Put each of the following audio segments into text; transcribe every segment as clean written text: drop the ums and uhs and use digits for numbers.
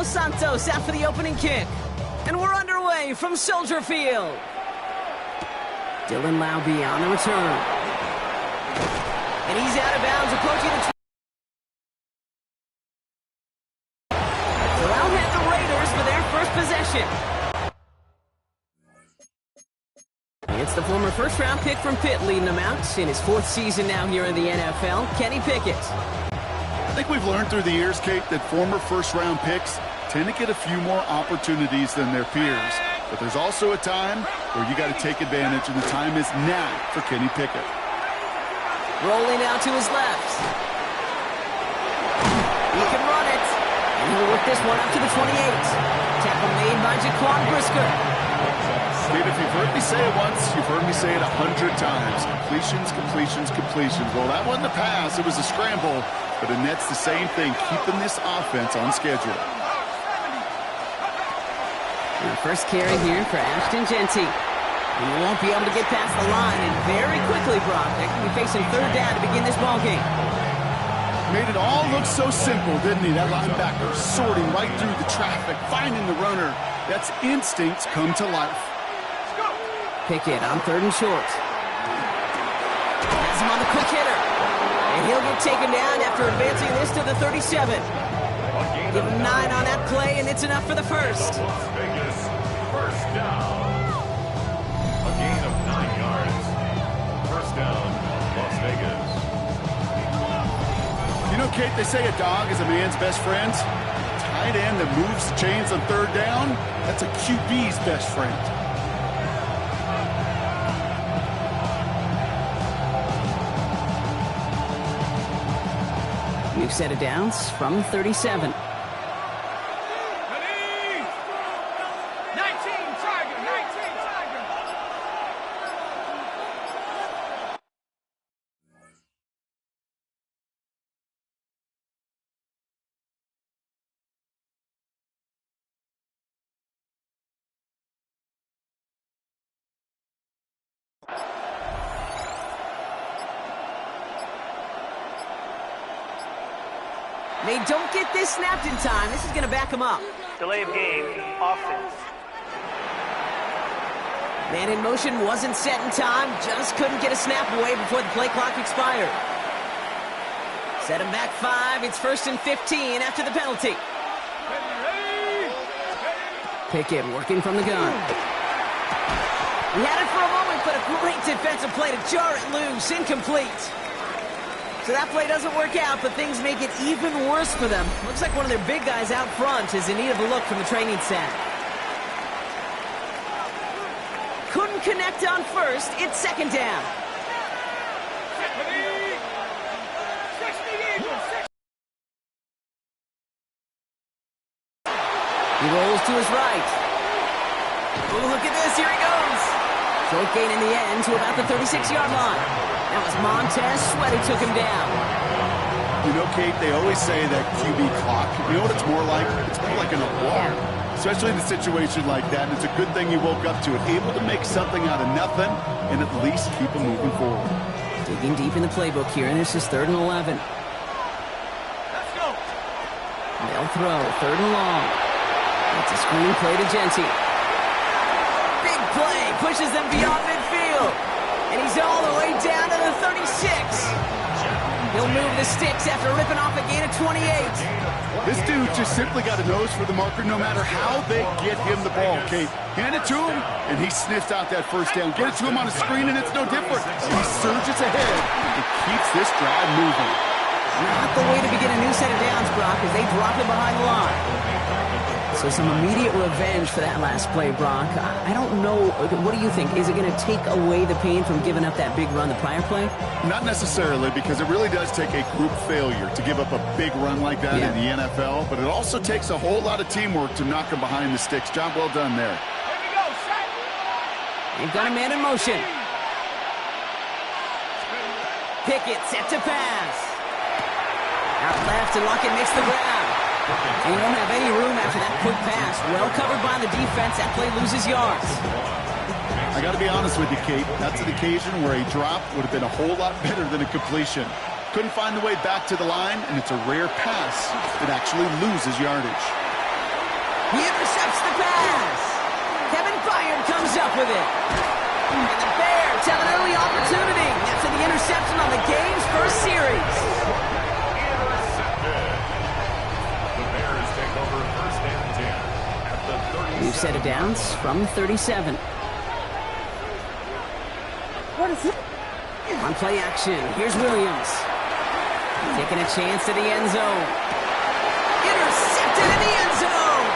Dos Santos out for the opening kick. And we're underway from Soldier Field. Dylan Laube on the return. And he's out of bounds, approaching the... So out head the Raiders for their first possession. It's the former first-round pick from Pitt leading them out in his 4th season now here in the NFL, Kenny Pickett. I think we've learned through the years, Kate, that former first-round picks tend to get a few more opportunities than their peers. But there's also a time where you got to take advantage, and the time is now for Kenny Pickett. Rolling out to his left. He can run it. And he'll work this one up to the 28. Tackle made by Jaquan Brisker. Kate, if you've heard me say it once, you've heard me say it 100 times. Completions, completions, completions. Well, that wasn't a pass. It was a scramble. But it nets the same thing, keeping this offense on schedule. And the first carry here for Ashton Jeanty. And he won't be able to get past the line. And very quickly, Brock, they could be facing 3rd down to begin this ballgame. Made it all look so simple, didn't he? That linebacker sorting right through the traffic, finding the runner. That's instincts come to life. Pickett on 3rd and short. Has him on the quick hitter. And he'll get taken down after advancing this to the 37. Give him 9 on that play, and it's enough for the first. Las Vegas, first down. A gain of 9 yards. First down, Las Vegas. You know, Kate, they say a dog is a man's best friend. Tight end that moves the chains on 3rd down, that's a QB's best friend. New set of downs from 37. They don't get this snapped in time. This is going to back them up. Delay of game, offense. Man in motion wasn't set in time. Just couldn't get a snap away before the play clock expired. Set him back 5. It's 1st and 15 after the penalty. Pickett working from the gun. He had it for a moment, but a great defensive play to jar it loose. Incomplete. So that play doesn't work out, but things make it even worse for them. Looks like one of their big guys out front is in need of a look from the training staff. Couldn't connect on 1st. It's 2nd down. He rolls to his right. Oh, look at this. Here he goes. Short gain in the end to about the 36-yard line. That was Montez Sweat who took him down. You know, Kate, they always say that QB clock, you know what it's more like? It's more like an alarm, especially in a situation like that. And it's a good thing you woke up to it, able to make something out of nothing and at least keep them moving forward. Digging deep in the playbook here, and this is 3rd and 11. Let's go. They'll throw, 3rd and long. It's a screen play to Jeanty. Big play, pushes them beyond midfield. And he's all the way down to the 36. He'll move the sticks after ripping off a gain of 28. This dude just simply got a nose for the marker no matter how they get him the ball, Kate. Hand it to him, and he sniffs out that 1st down. Get it to him on a screen, and it's no different. He surges ahead and keeps this drive moving. Not the way to begin a new set of downs, Brock, as they drop him behind the line. So some immediate revenge for that last play, Brock. I don't know. What do you think? Is it going to take away the pain from giving up that big run the prior play? Not necessarily, because it really does take a group failure to give up a big run like that in the NFL. But it also takes a whole lot of teamwork to knock him behind the sticks. Job well done there. Here we go, set. They've got a man in motion. Pickett set to pass. Out left, and Lockett makes the grab. And you won't have any room after that quick pass. Well covered by the defense. That play loses yards. I got to be honest with you, Kate. That's an occasion where a drop would have been a whole lot better than a completion. Couldn't find the way back to the line, and it's a rare pass that actually loses yardage. He intercepts the pass. Kevin Byard comes up with it. And the Bears have an early opportunity after the interception on the game's first series. Intercepted. The Bears take over first and 10 at the 37. New set of downs from 37. What is it? On play action, here's Williams. Taking a chance to the end zone. Intercepted in the end zone.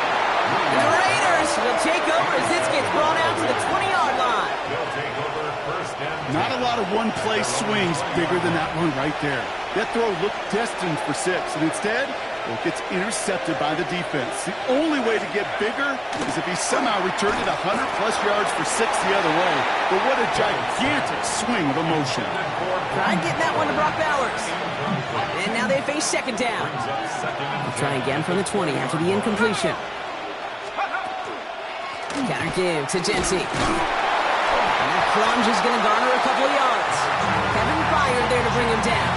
And the Raiders will take over as this gets brought out to the 20-yard line. They'll take over first and 10. Not a lot of one-play swings bigger than that one right there. That throw looked destined for 6, and instead, it gets intercepted by the defense. The only way to get bigger is if he somehow returned it 100-plus yards for 6 the other way. But what a gigantic swing of emotion. Tried getting that one to Brock Bowers. And now they face second down. They'll try again from the 20 after the incompletion. Counter give to Jency. And that plunge is going to garner a couple of yards. Kevin Byard there to bring him down.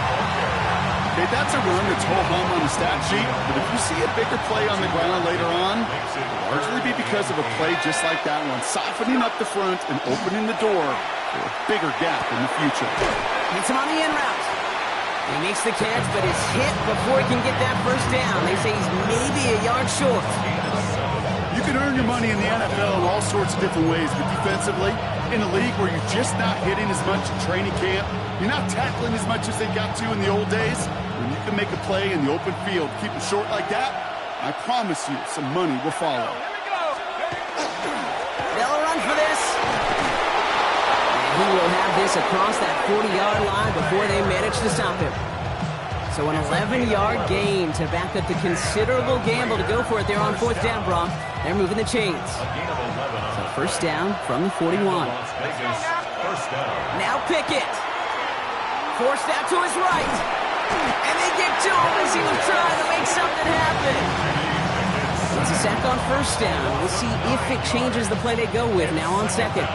Okay, that's a run that's ho-hum on the stat sheet, but if you see a bigger play on the ground later on, it'll largely be because of a play just like that one, softening up the front and opening the door for a bigger gap in the future. Hits him on the in route. He makes the catch, but is hit before he can get that first down. They say he's maybe a yard short. You can earn your money in the NFL in all sorts of different ways, but defensively, in a league where you're just not hitting as much in training camp, you're not tackling as much as they got to in the old days, when you can make a play in the open field, keep it short like that, I promise you some money will follow. They'll run for this. And he will have this across that 40-yard line before they manage to stop him. So an 11-yard gain to back up the considerable gamble to go for it there on fourth down, Brock. They're moving the chains. So first down from the 41. First down. Now Pickett. Forced out to his right. And they get to him as he was trying to make something happen. It's a sack on first down. We'll see if it changes the play they go with now on second.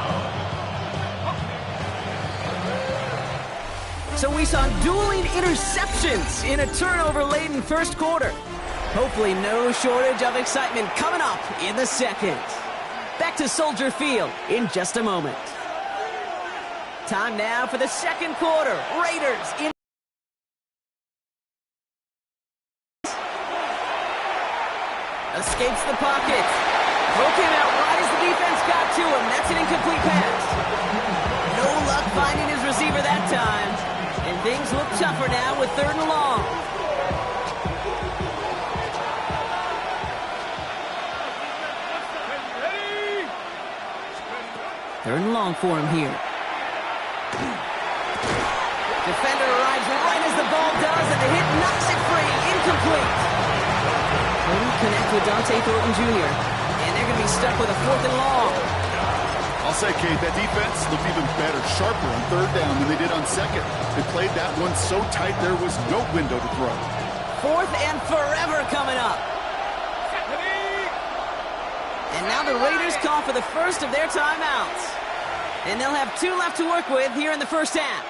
So we saw dueling interceptions in a turnover-laden first quarter. Hopefully no shortage of excitement coming up in the second. Back to Soldier Field in just a moment. Time now for the second quarter. Raiders in. Escapes the pocket. Broke him out right as the defense got to him. That's an incomplete pass. No luck finding his receiver that time. And things look tougher now with third and long. Third and long for him here. Defender arrives right as the ball does, and the hit knocks it free. Incomplete. Couldn't connect with Dante Thornton Jr., and they're going to be stuck with a fourth and long. I'll say, Kate, that defense looked even better, sharper on third down than they did on second. They played that one so tight there was no window to throw. Fourth and forever coming up. And now the Raiders call for the first of their timeouts. And they'll have 2 left to work with here in the first half.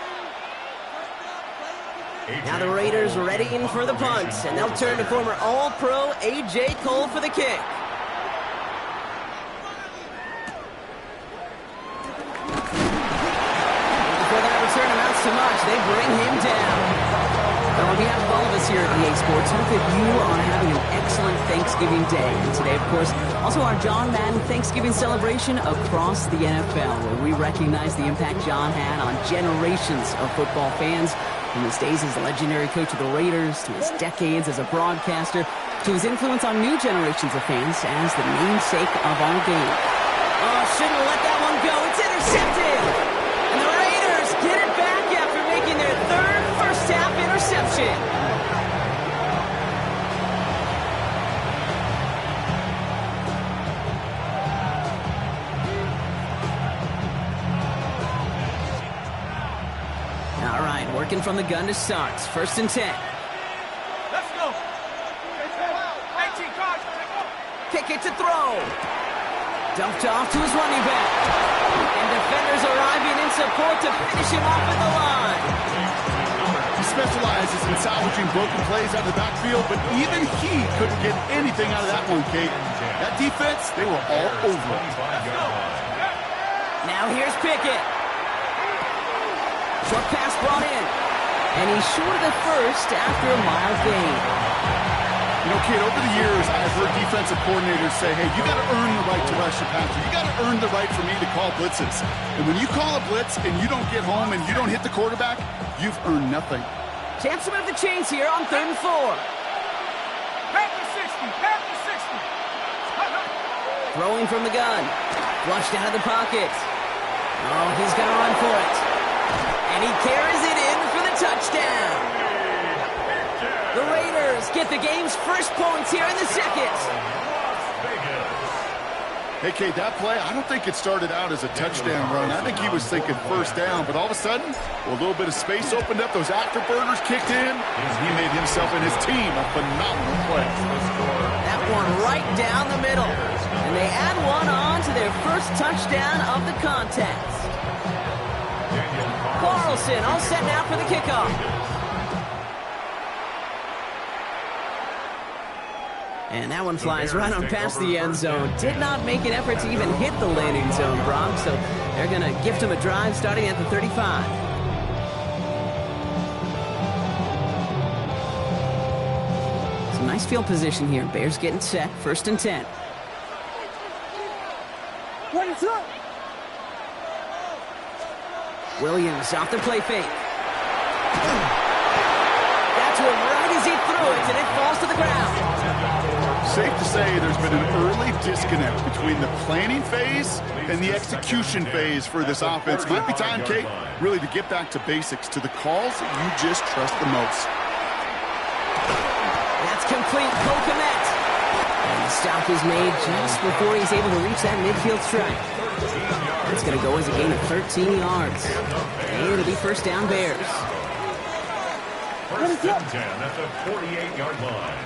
Now the Raiders readying for the punt, and they'll turn to former All-Pro A.J. Cole for the kick. Before that return amounts to much, they bring him down. Now, on behalf of all of us here at EA Sports, hope that you are having an excellent Thanksgiving Day. And today, of course, also our John Madden Thanksgiving celebration across the NFL, where we recognize the impact John had on generations of football fans, from his days as a legendary coach of the Raiders, to his decades as a broadcaster, to his influence on new generations of fans as the namesake of our game. Oh, shouldn't have let that one go. It's intercepted! And the Raiders get it back after making their third first-half interception. All right, working from the gun to start. First and 10. Let's go. 18 cards. Kick it to throw. Dumped off to his running back. And defenders arriving in support to finish him off at the line. He specializes in salvaging broken plays out of the backfield, but even he couldn't get anything out of that one, Kate. That defense, they were all over it. Now here's Pickett. Short pass brought in. And he's short of the first after a mild gain. You know, Kate, over the years, I've heard defensive coordinators say, hey, you got to earn the right to rush your passer. You got to earn the right for me to call blitzes. And when you call a blitz and you don't get home and you don't hit the quarterback, you've earned nothing. Chance to move the chains here on 3rd and 4. Back to 60. Back to 60. Throwing from the gun. Flushed out of the pocket. Oh, he's going to run for it. And he carries it in for the touchdown. The Raiders get the game's first points here in the second. Hey, Kate, that play, I don't think it started out as a touchdown run. I think he was thinking first down, but all of a sudden, a little bit of space opened up, those afterburners kicked in, and he made himself and his team a phenomenal play. That one right down the middle. And they add one on to their first touchdown of the contest. Carlson all set now for the kickoff. And that one flies right on past the end zone. Did not make an effort to even hit the landing zone, Brock. So they're going to gift him a drive starting at the 35. Some nice field position here. Bears getting set. 1st and 10. Williams off the play fake. That's one right as he threw it, and it falls to the ground. Safe to say there's been an early disconnect between the planning phase and the execution phase for this offense. Might be time, Kate, really to get back to basics, to the calls that you just trust the most. That's complete. Cole Kmet. And the stop is made just before he's able to reach that midfield strike. It's going to go as a gain of 13 yards. And it'll be 1st down Bears. 1st and 10 at the 48-yard line.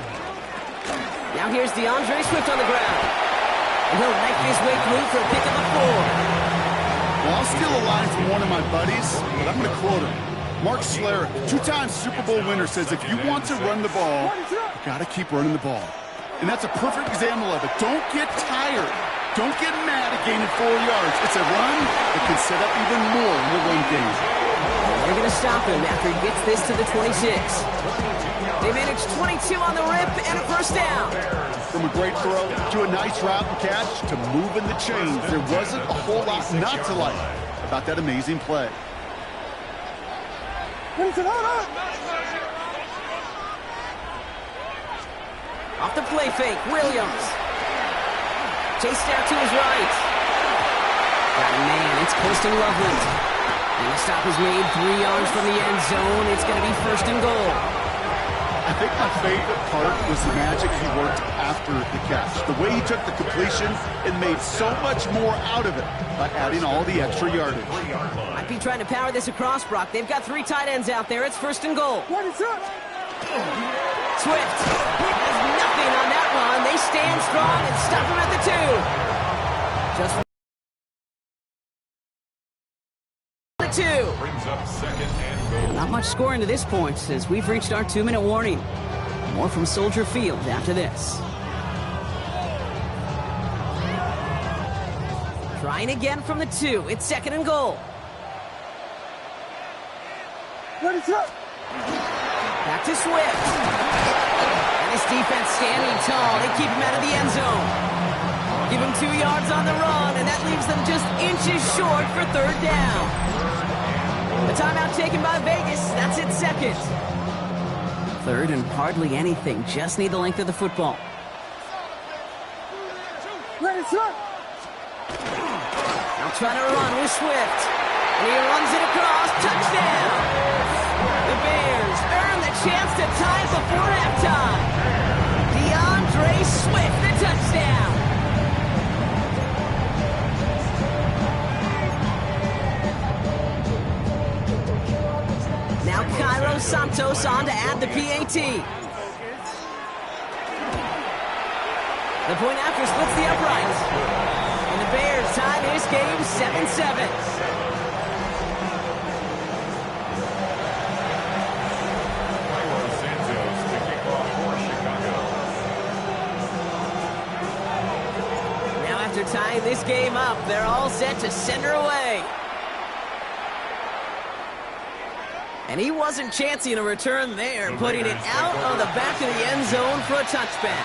Now here's DeAndre Swift on the ground. And he'll knife his way through for a pick of the 4. Well, I'll steal a line from one of my buddies, but I'm going to quote him. Mark Schlereth, 2-time Super Bowl winner, says if you want to run the ball, you got to keep running the ball. And that's a perfect example of it. Don't get tired. Don't get mad at gaining 4 yards. It's a run that can set up even more in the run game. They're going to stop him after he gets this to the 26. They managed 22 on the rip and a 1st down. From a great throw to a nice route and catch to moving the chains, there wasn't a whole lot not to like about that amazing play. Off the play fake, Williams. Chased out to his right. Got a man, it's Colston Loveland. And the stop is made 3 yards from the end zone. It's going to be 1st and goal. I think my favorite part was the magic he worked after the catch. The way he took the completion and made so much more out of it by adding all the extra yardage. Might be trying to power this across, Brock. They've got 3 tight ends out there. It's 1st and goal. Swift has nothing on that one. They stand strong and stop him at the 2. Just the 2. Brings up 2nd and goal. Not much scoring to this point since we've reached our 2-minute warning. More from Soldier Field after this. Trying again from the 2. It's 2nd and goal. Back to Swift. And his defense standing tall. They keep him out of the end zone. Give him 2 yards on the run, and that leaves them just inches short for 3rd down. A timeout taken by Vegas. That's it, 2nd. 3rd and hardly anything. Just need the length of the football. Now trying to run with Swift. And he runs it across. Touchdown! The Bears earn the chance to tie before halftime. DeAndre Swift, the touchdown. Now Cairo Santos on to add the PAT. The point after splits the upright. And the Bears tie this game 7-7. after tying this game up, they're all set to send her away. And he wasn't chancing a return there, putting it out on the back of the end zone for a touchback.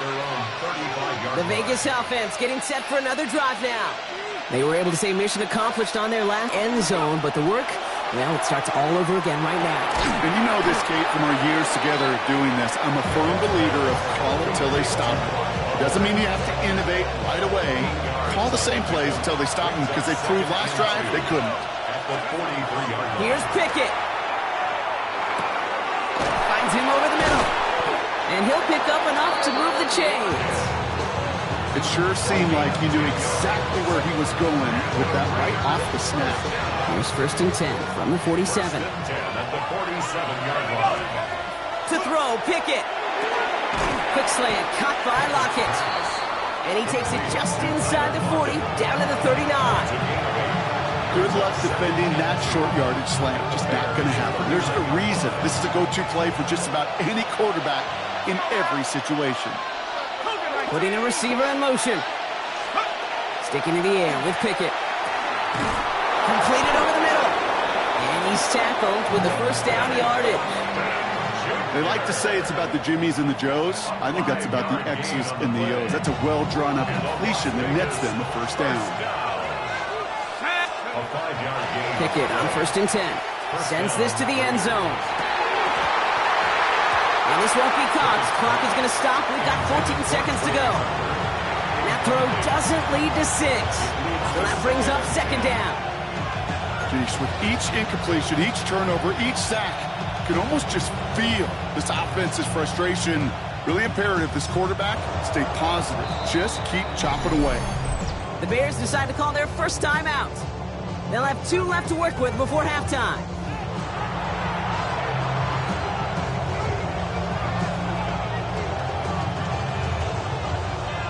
The Vegas offense getting set for another drive now. They were able to say mission accomplished on their last end zone, but the work, well, it starts all over again right now. And you know this, Kate, from our years together doing this, I'm a firm believer of call it till they stop it. It doesn't mean you have to innovate right away. Call the same plays until they stop them, because they proved last drive they couldn't. Here's Pickett. Finds him over the middle. And he'll pick up enough to move the chains. It sure seemed like he knew exactly where he was going with that right off the snap. Here's 1st and 10 from the 47. At the 47-yard line. To throw, Pickett. Quick slant, caught by Lockett. And he takes it just inside the 40, down to the 39. Good luck defending that short yardage slant. Just not going to happen. There's a reason this is a go-to play for just about any quarterback in every situation. Putting a receiver in motion. Sticking in the air with Pickett. Completed over the middle. And he's tackled with the first down yardage. They like to say it's about the Jimmies and the Joes. I think that's about the X's and the O's. That's a well-drawn-up completion that nets them a first down. Pickett on 1st and 10. Sends this to the end zone. And this won't be caught. Clock is going to stop. We've got 14 seconds to go. That throw doesn't lead to 6. So that brings up 2nd down. Jeez, with each incompletion, each turnover, each sack, you can almost just feel this offense's frustration. Really imperative this quarterback stay positive. Just keep chopping away. The Bears decide to call their first timeout. They'll have 2 left to work with before halftime.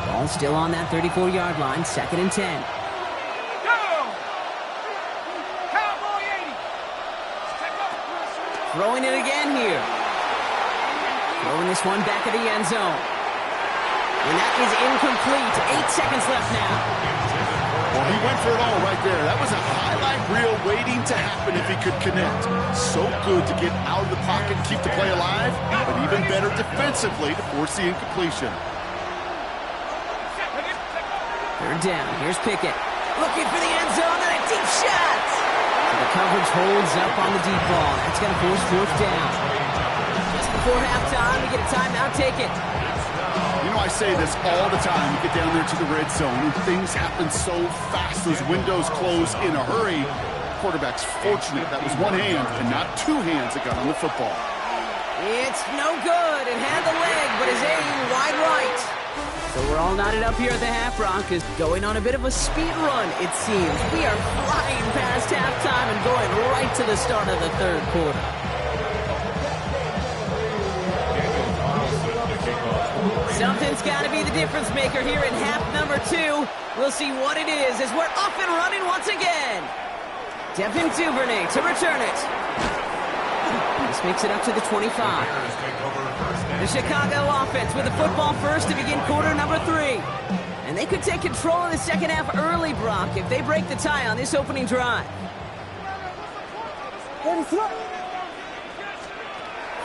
Ball still on that 34-yard line, 2nd and 10. Cowboy 80. Throwing it again here. Throwing this one back at the end zone. And that is incomplete. 8 seconds left now. Well, he went for it all right there. That was a highlight reel waiting to happen if he could connect. So good to get out of the pocket and keep the play alive, but even better defensively to force the incompletion. 3rd down. Here's Pickett. Looking for the end zone and a deep shot. So the coverage holds up on the deep ball. That's going to force 4th down. Just before halftime, we get a timeout. Take it. You know, I say this all the time. You get down there to the red zone, and things happen so fast. Those windows close in a hurry. Quarterback's fortunate that was one hand and not 2 hands that got on the football. It's no good. It had the leg, but his aim wide right. So we're all knotted up here at the Half Rock is going on a bit of a speed run, it seems. We are flying past halftime and going right to the start of the 3rd quarter. Something's got to be the difference maker here in half number 2. We'll see what it is as we're up and running once again. Devin Duvernay to return it. This makes it up to the 25. The Chicago offense with the football first to begin quarter number 3. And they could take control of the second half early, Brock, if they break the tie on this opening drive.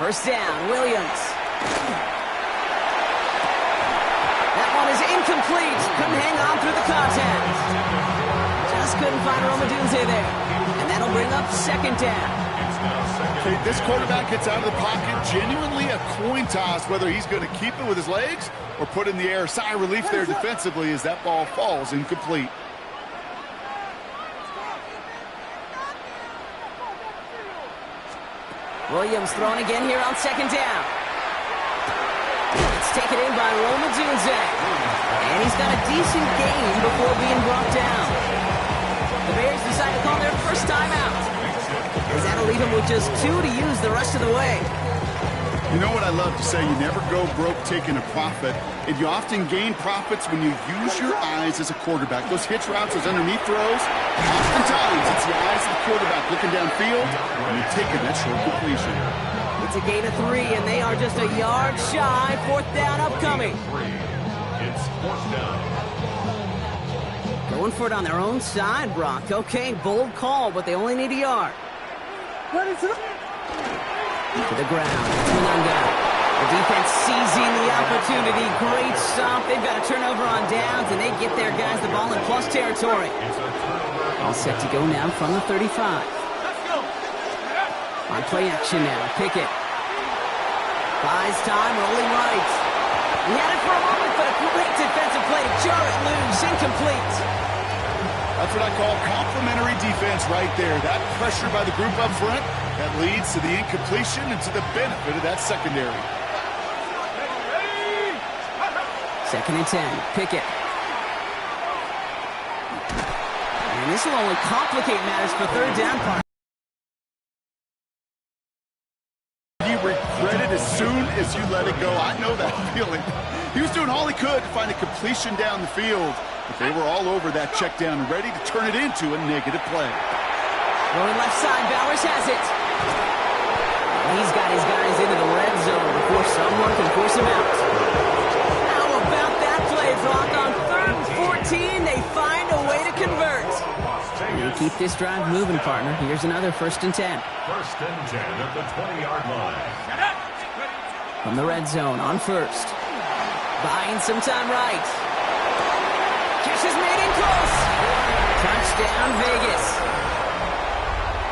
1st down, Williams. That one is incomplete. Couldn't hang on through the contact. Just couldn't find Romadunze there. And that'll bring up 2nd down. Okay, this quarterback gets out of the pocket, genuinely a coin toss, whether he's going to keep it with his legs or put in the air. Sigh of relief there defensively as that ball falls incomplete. Williams thrown again here on 2nd down. It's taken in by Romadunze. And he's got a decent gain before being brought down. The Bears decide to call their first timeout. As that'll leave him with just 2 to use the rest of the way. You know what I love to say? You never go broke taking a profit. And you often gain profits when you use your eyes as a quarterback. Those hitch routes, those underneath throws, oftentimes it's the eyes of the quarterback looking downfield and you're taking that short completion. It's a gain of 3, and they are just a yard shy. 4th down upcoming. It's 4th down. Going for it on their own side, Brock. Okay, bold call, but they only need a yard. To the ground. Mananga. The defense seizing the opportunity. Great stop. They've got a turnover on downs, and they get their guys the ball in plus territory. All set to go now from the 35. On play action now. Pickett. Buys time, rolling right. He had it for a moment, but a great defensive play to jar it loose. Incomplete. That's what I call complimentary defense right there. That pressure by the group up front, that leads to the incompletion and to the benefit of that secondary. Second and 10. Pickett. And this will only complicate matters for third down part. You regret it as soon as you let it go. I know that feeling. He was doing all he could to find a completion down the field, but they were all over that check down, ready to turn it into a negative play. Going left side, Bowers has it. He's got his guys into the red zone before someone can force him out. How about that play, Brock? On 3rd and 14, they find a way to convert. They keep this drive moving, partner. Here's another 1st and 10. 1st and 10 at the 20-yard line. From the red zone on 1st. Buying some time right. Catch is made in close. Touchdown, Vegas.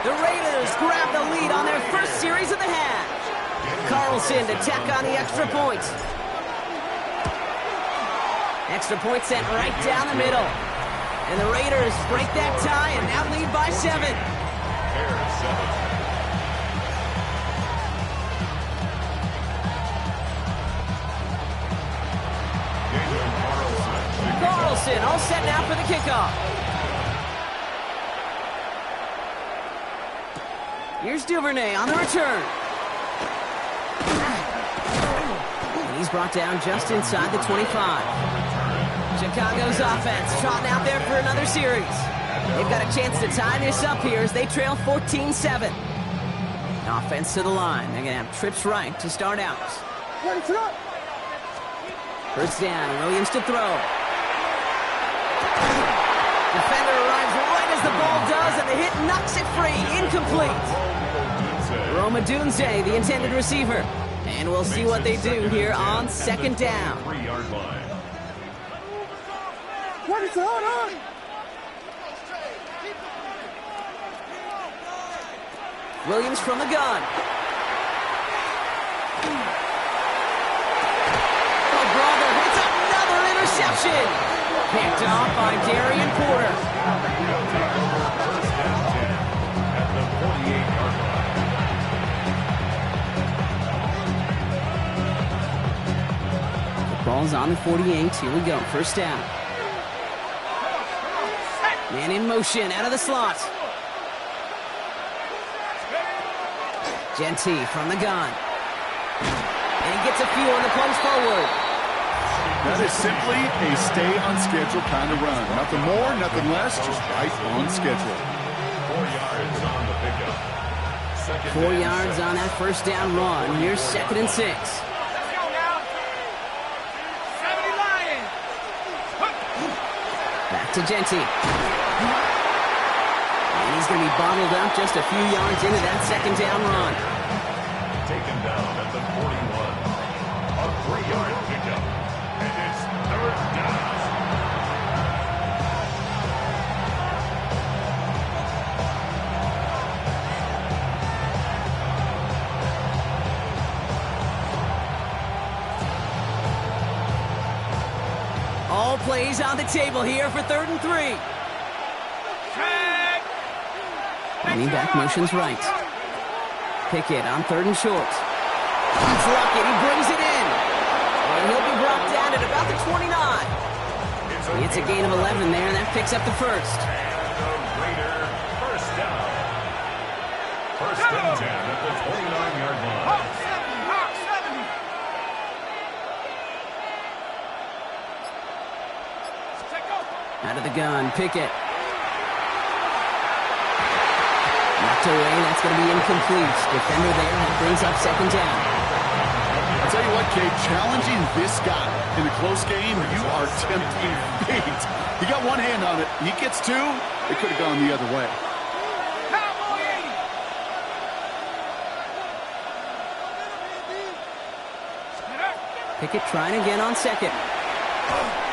The Raiders grab the lead on their first series of the half. Carlson to tack on the extra point. Extra point sent right down the middle. And the Raiders break that tie and now lead by 7. Bears 7. Carlson all set now for the kickoff. Here's Duvernay on the return. And he's brought down just inside the 25. Chicago's offense trotting out there for another series. They've got a chance to tie this up here as they trail 14-7. Offense to the line. They're going to have trips right to start out. First down, Williams to throw. Defender arrives right as the ball does, and the hit knocks it free. Incomplete. Rome Odunze, the intended receiver. And we'll see what they do here on 2nd down. 3-yard line. Williams from the gun. Oh, brother, it's another interception. Picked off by Darian Porter. First and 10 at the 48-yard line. The ball's on the 48. Here we go. First down. Man in motion out of the slot. Genty from the gun. And he gets a few on the plunge forward. That is simply a stay on schedule kind of run. Nothing more, nothing less, just right on schedule. 4 yards on the pickup. 4 yards on that first down run. Here's 2nd and 6. Back to Genty. And he's going to be bottled up just a few yards into that 2nd down run. Taken down at the 41. A 3-yard pickup. And it's 3rd down. All plays on the table here for 3rd and 3. Running back motions right. Pickett on 3rd and short. He's lucky. He brings it in. And he'll be brought down at about the 29. It's a gain of 11 there, and that picks up the first. And the Raider first down. 1st and 10 at the 29-yard line. Out of the gun, Pickett. Knocked away, that's going to be incomplete. Defender there, that brings up 2nd down. tell you what, Kate, challenging this guy in a close game, you are tempting fate. He got one hand on it. He gets two. It could have gone the other way. Cowboy 80. Pickett trying again on second.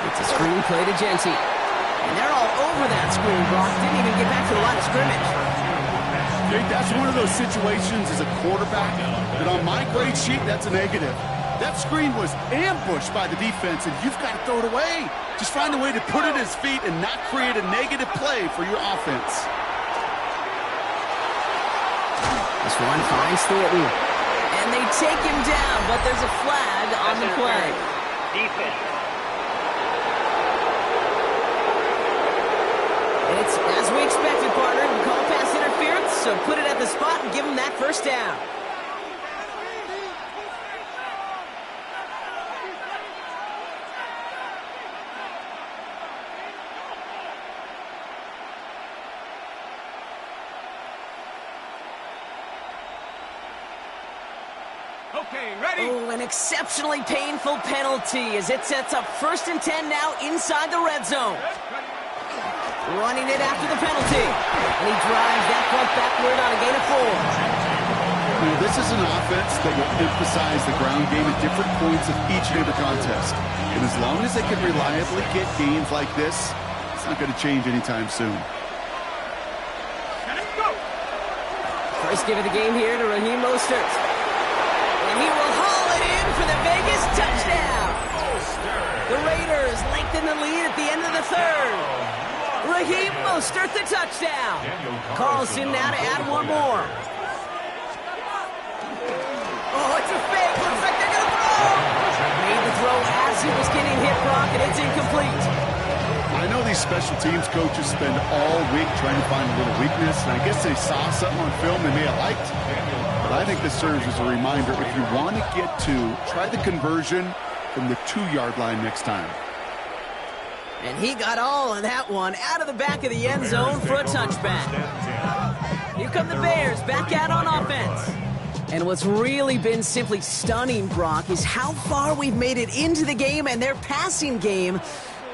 It's a screen play to Jency. And they're all over that screen. Brock didn't even get back to the line of scrimmage. Jake, that's one of those situations as a quarterback that on my grade sheet, that's a negative. That screen was ambushed by the defense, and you've got to throw it away. Just find a way to put it at his feet and not create a negative play for your offense. This one finds Thornton. And they take him down, but there's a flag on the play. Defense. It's as we expected, partner. We call pass interference, so put it at the spot and give him that first down. Okay, ready? Oh, an exceptionally painful penalty as it sets up 1st and 10 now inside the red zone. Running it after the penalty. And he drives that punt backward on a gain of 4. This is an offense that will emphasize the ground game at different points of each and every contest. And as long as they can reliably get gains like this, it's not going to change anytime soon. First give of the game here to Raheem Mostert. And he will haul it in for the Vegas touchdown. The Raiders lengthen the lead at the end of the third. Raheem Mostert the touchdown. Carlson now to add one more. Oh, it's a fake. Looks like they're going to throw. Made the throw as he was getting hit, Brock, and it's incomplete. I know these special teams coaches spend all week trying to find a little weakness, and I guess they saw something on film they may have liked. But I think this serves as a reminder, if you want to get two, try the conversion from the 2-yard line next time. And he got all of that one out of the back of the end zone for a touchback. Here come the Bears back out on offense. And what's really been simply stunning, Brock, is how far we've made it into the game, and their passing game,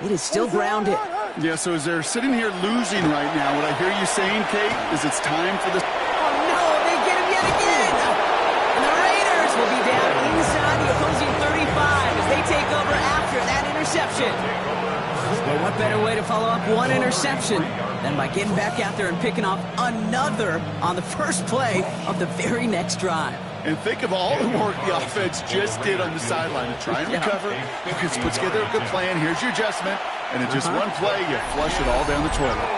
it is still grounded. Yeah, so as they're sitting here losing right now, what I hear you saying, Kate, is it's time for this. Oh, no, they get him yet again. And the Raiders will be down inside the opposing 35 as they take over after that interception. Well, what better way to follow up one interception than by getting back out there and picking off another on the first play of the very next drive. And think of all the work the offense just did on the sideline to try and recover. You can put together a good plan. Here's your adjustment. And in just one play, you flush it all down the toilet.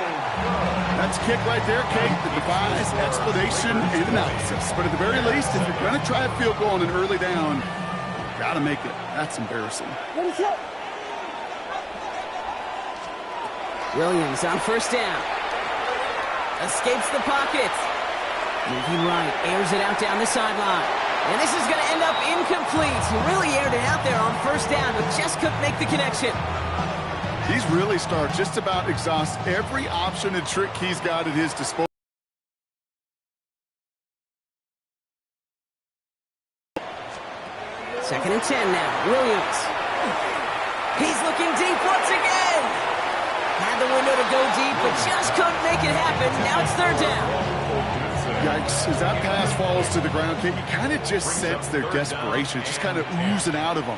That's a kick right there, Kate, that defies explanation and analysis. But at the very least, if you're going to try a field goal on an early down, you got to make it. That's embarrassing. Williams on first down. Escapes the pocket. Moving right, airs it out down the sideline. And this is going to end up incomplete. He really aired it out there on first down, but just couldn't make the connection. He's really started just about exhaust every option and trick he's got at his disposal. Second and 10 now. Williams. He's looking deep once again. Had the window to go deep, but just couldn't make it happen. Now it's third down. Yikes, as that pass falls to the ground, Kate, you kind of just sense their desperation, just kind of oozing out of them.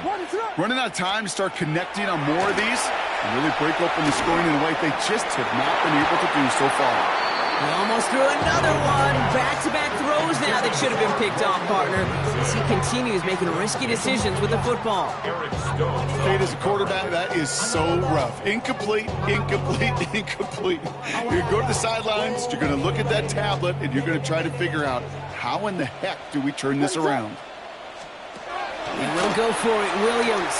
Running out of time to start connecting on more of these and really break open the scoring in a way they just have not been able to do so far. He almost threw another one. Back-to-back throws now that should have been picked off, partner, as he continues making risky decisions with the football. Kate, as a quarterback, that is so rough. Incomplete, incomplete, incomplete. You're going to go to the sidelines, you're going to look at that tablet, and you're going to try to figure out how in the heck do we turn this around. He will go for it, Williams.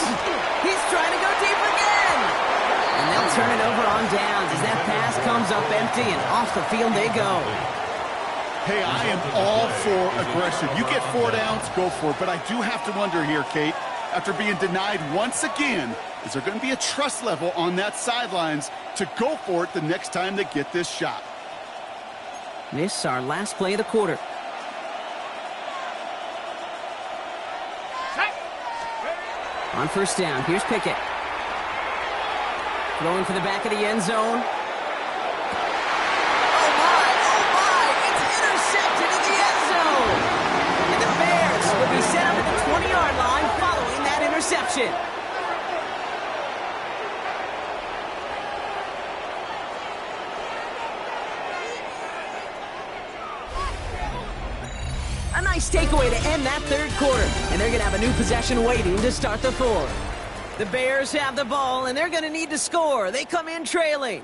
He's trying to go deep again. And they'll turn it over on downs as that pass comes up empty, and off the field they go. Hey, I am all for aggression. You get 4 downs, go for it. But I do have to wonder here, Kate, after being denied once again, is there going to be a trust level on that sidelines to go for it the next time they get this shot? This is our last play of the quarter. On first down, here's Pickett. Throwing for the back of the end zone. Oh my, it's intercepted in the end zone. And the Bears will be set up at the 20-yard line following that interception. A nice takeaway to end that third quarter. And they're going to have a new possession waiting to start the fourth. The Bears have the ball, and they're going to need to score. They come in trailing.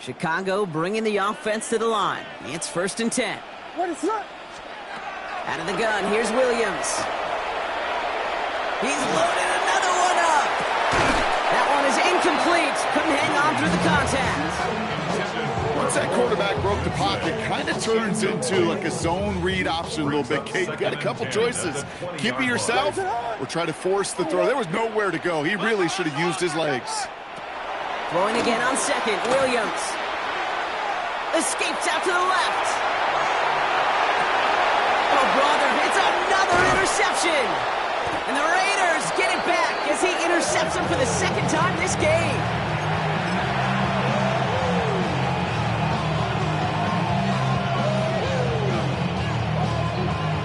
Chicago bringing the offense to the line. It's 1st and 10. What is that? Out of the gun, here's Williams. He's loaded another one up. That one is incomplete. Couldn't hang on through the contact. Once that quarterback broke the pocket, kind of turns into like a zone read option a little bit. Kate, you got a couple choices. Keep it yourself or try to force the throw. There was nowhere to go. He really should have used his legs. Throwing again on second, Williams. Escapes out to the left. Oh, brother, it's another interception. And the Raiders get it back as he intercepts him for the second time this game.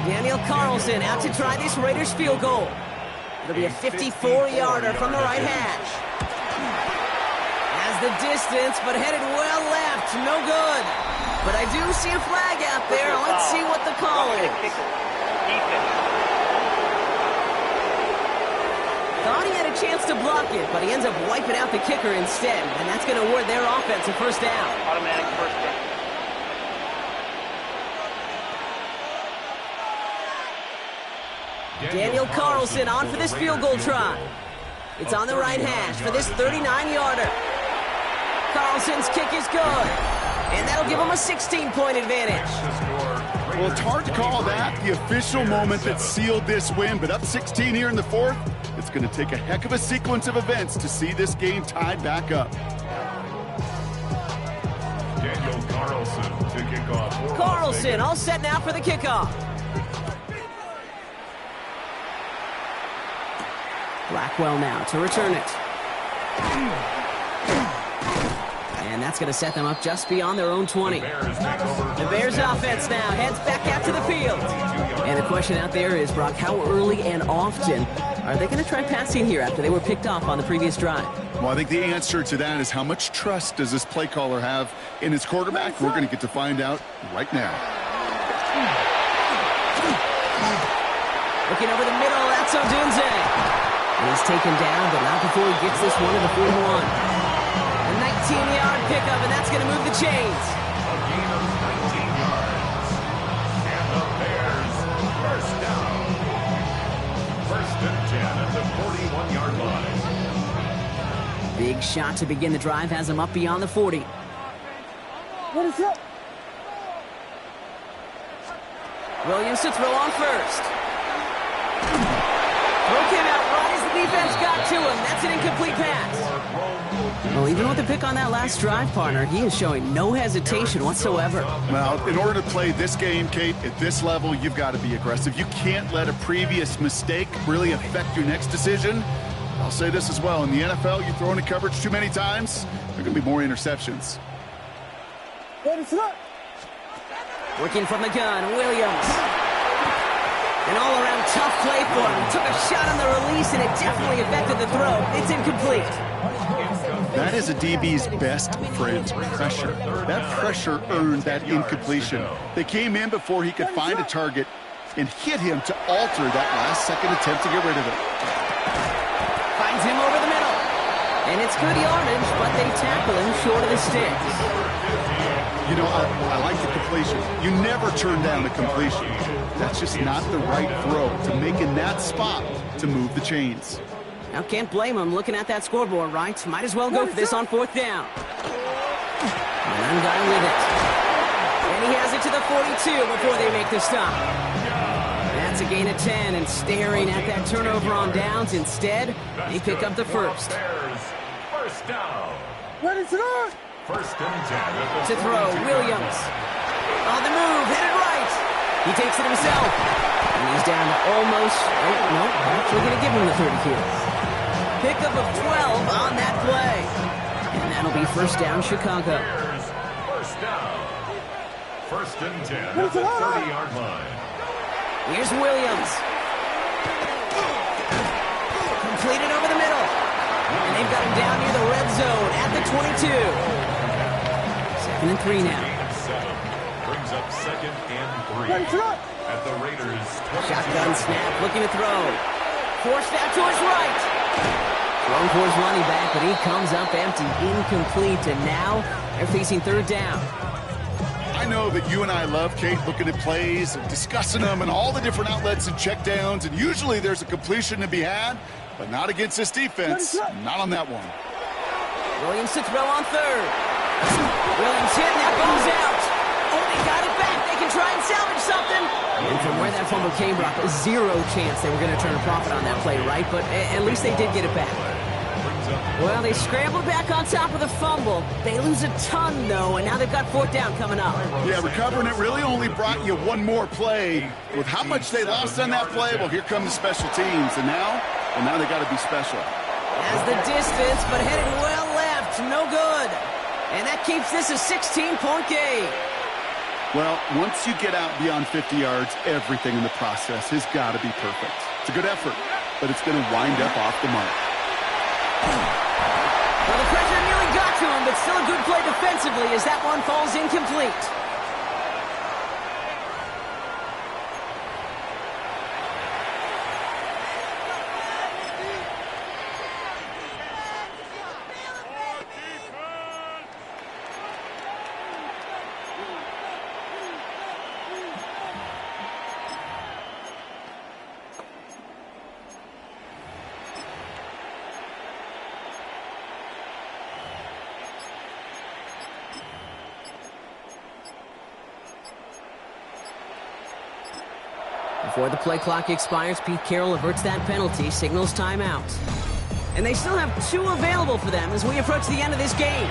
Daniel Carlson out to try this Raiders field goal. It'll be a 54-yarder from the right hash. Has the distance, but headed well left. No good. But I do see a flag out there. Let's see what the call is. Thought he had a chance to block it, but he ends up wiping out the kicker instead. And that's going to award their offense a first down. Automatic first down. Daniel Carlson on for this field goal try. It's on the right hash for this 39-yarder. Carlson's kick is good. And that'll give him a 16-point advantage. Well, it's hard to call that the official moment that sealed this win, but up 16 here in the fourth, it's going to take a heck of a sequence of events to see this game tied back up. Daniel Carlson to kick off. Carlson all set now for the kickoff. Blackwell now to return it. And that's going to set them up just beyond their own 20. The Bears offense now heads back out to the field. And the question out there is, Brock, how early and often are they going to try passing here after they were picked off on the previous drive? Well, I think the answer to that is how much trust does this play caller have in his quarterback? We're going to get to find out right now. Looking over the middle, that's Odunze. And he's taken down, but not before he gets this one to the 41. A 19-yard pickup, and that's going to move the chains. A gain of 19 yards. And the Bears first down. 1st and 10 at the 41-yard line. Big shot to begin the drive has him up beyond the 40. What is that? Williams to throw on first. Throw came out right as the defense got to him. That's an incomplete pass. Well, even with the pick on that last drive, partner, he is showing no hesitation whatsoever. Well, in order to play this game, Kate, at this level, you've got to be aggressive. You can't let a previous mistake really affect your next decision. I'll say this as well. In the NFL, you throw into coverage too many times, there are going to be more interceptions. What is that? Working from the gun, Williams. An all-around tough play for him. Took a shot on the release, and it definitely affected the throw. It's incomplete. That is a DB's best friend, pressure. That pressure earned that incompletion. They came in before he could find a target and hit him to alter that last-second attempt to get rid of it. Finds him over the middle. And it's good yardage, but they tackle him short of the sticks. You know, I like the completion. You never turn down a completion. That's just not the right throw to make in that spot to move the chains. Now, can't blame him looking at that scoreboard, right? Might as well go for this on 4th down. One guy with it. And he has it to the 42 before they make the stop. That's a gain of 10, and staring at that turnover on downs instead, they pick up the first. First down. What is that? 1st and 10. To throw, Williams. On the move, headed right. He takes it himself. And he's down to almost, oh, no, actually going to give him the 30 here. Pickup of 12 on that play. And that'll be first down, Chicago. First down. First and 10 at the 30-yard line. Here's Williams. Completed over the middle. And they've got him down near the red zone at the 22. 2nd and 3 now. Brings up 2nd and 3 at the Raiders. Shotgun snap, looking to throw. Forced out to his right. Thrown for his running back, but he comes up empty, incomplete, and now they're facing 3rd down. I know that you and I love, Kate, looking at plays and discussing them and all the different outlets and checkdowns, and usually there's a completion to be had, but not against this defense. Not on that one. Williams to throw on 3rd. Williams hit, and that ball's out. Oh, they got it back. They can try and salvage something. And from where that fumble came, Brock, zero chance they were going to turn a profit on that play, right? But at least they did get it back. Well, they scrambled back on top of the fumble. They lose a ton, though, and now they've got 4th down coming up. Yeah, recovering it really only brought you one more play. With how much they lost on that play, well, here come the special teams. And now they got to be special. Has the distance, but headed well left. No good. And that keeps this a 16-point game. Well, once you get out beyond 50 yards, everything in the process has got to be perfect. It's a good effort, but it's going to wind up off the mark. Well, the pressure nearly got to him, but still a good play defensively as that one falls incomplete. Before the play clock expires, Pete Carroll averts that penalty, signals timeout. And they still have 2 available for them as we approach the end of this game.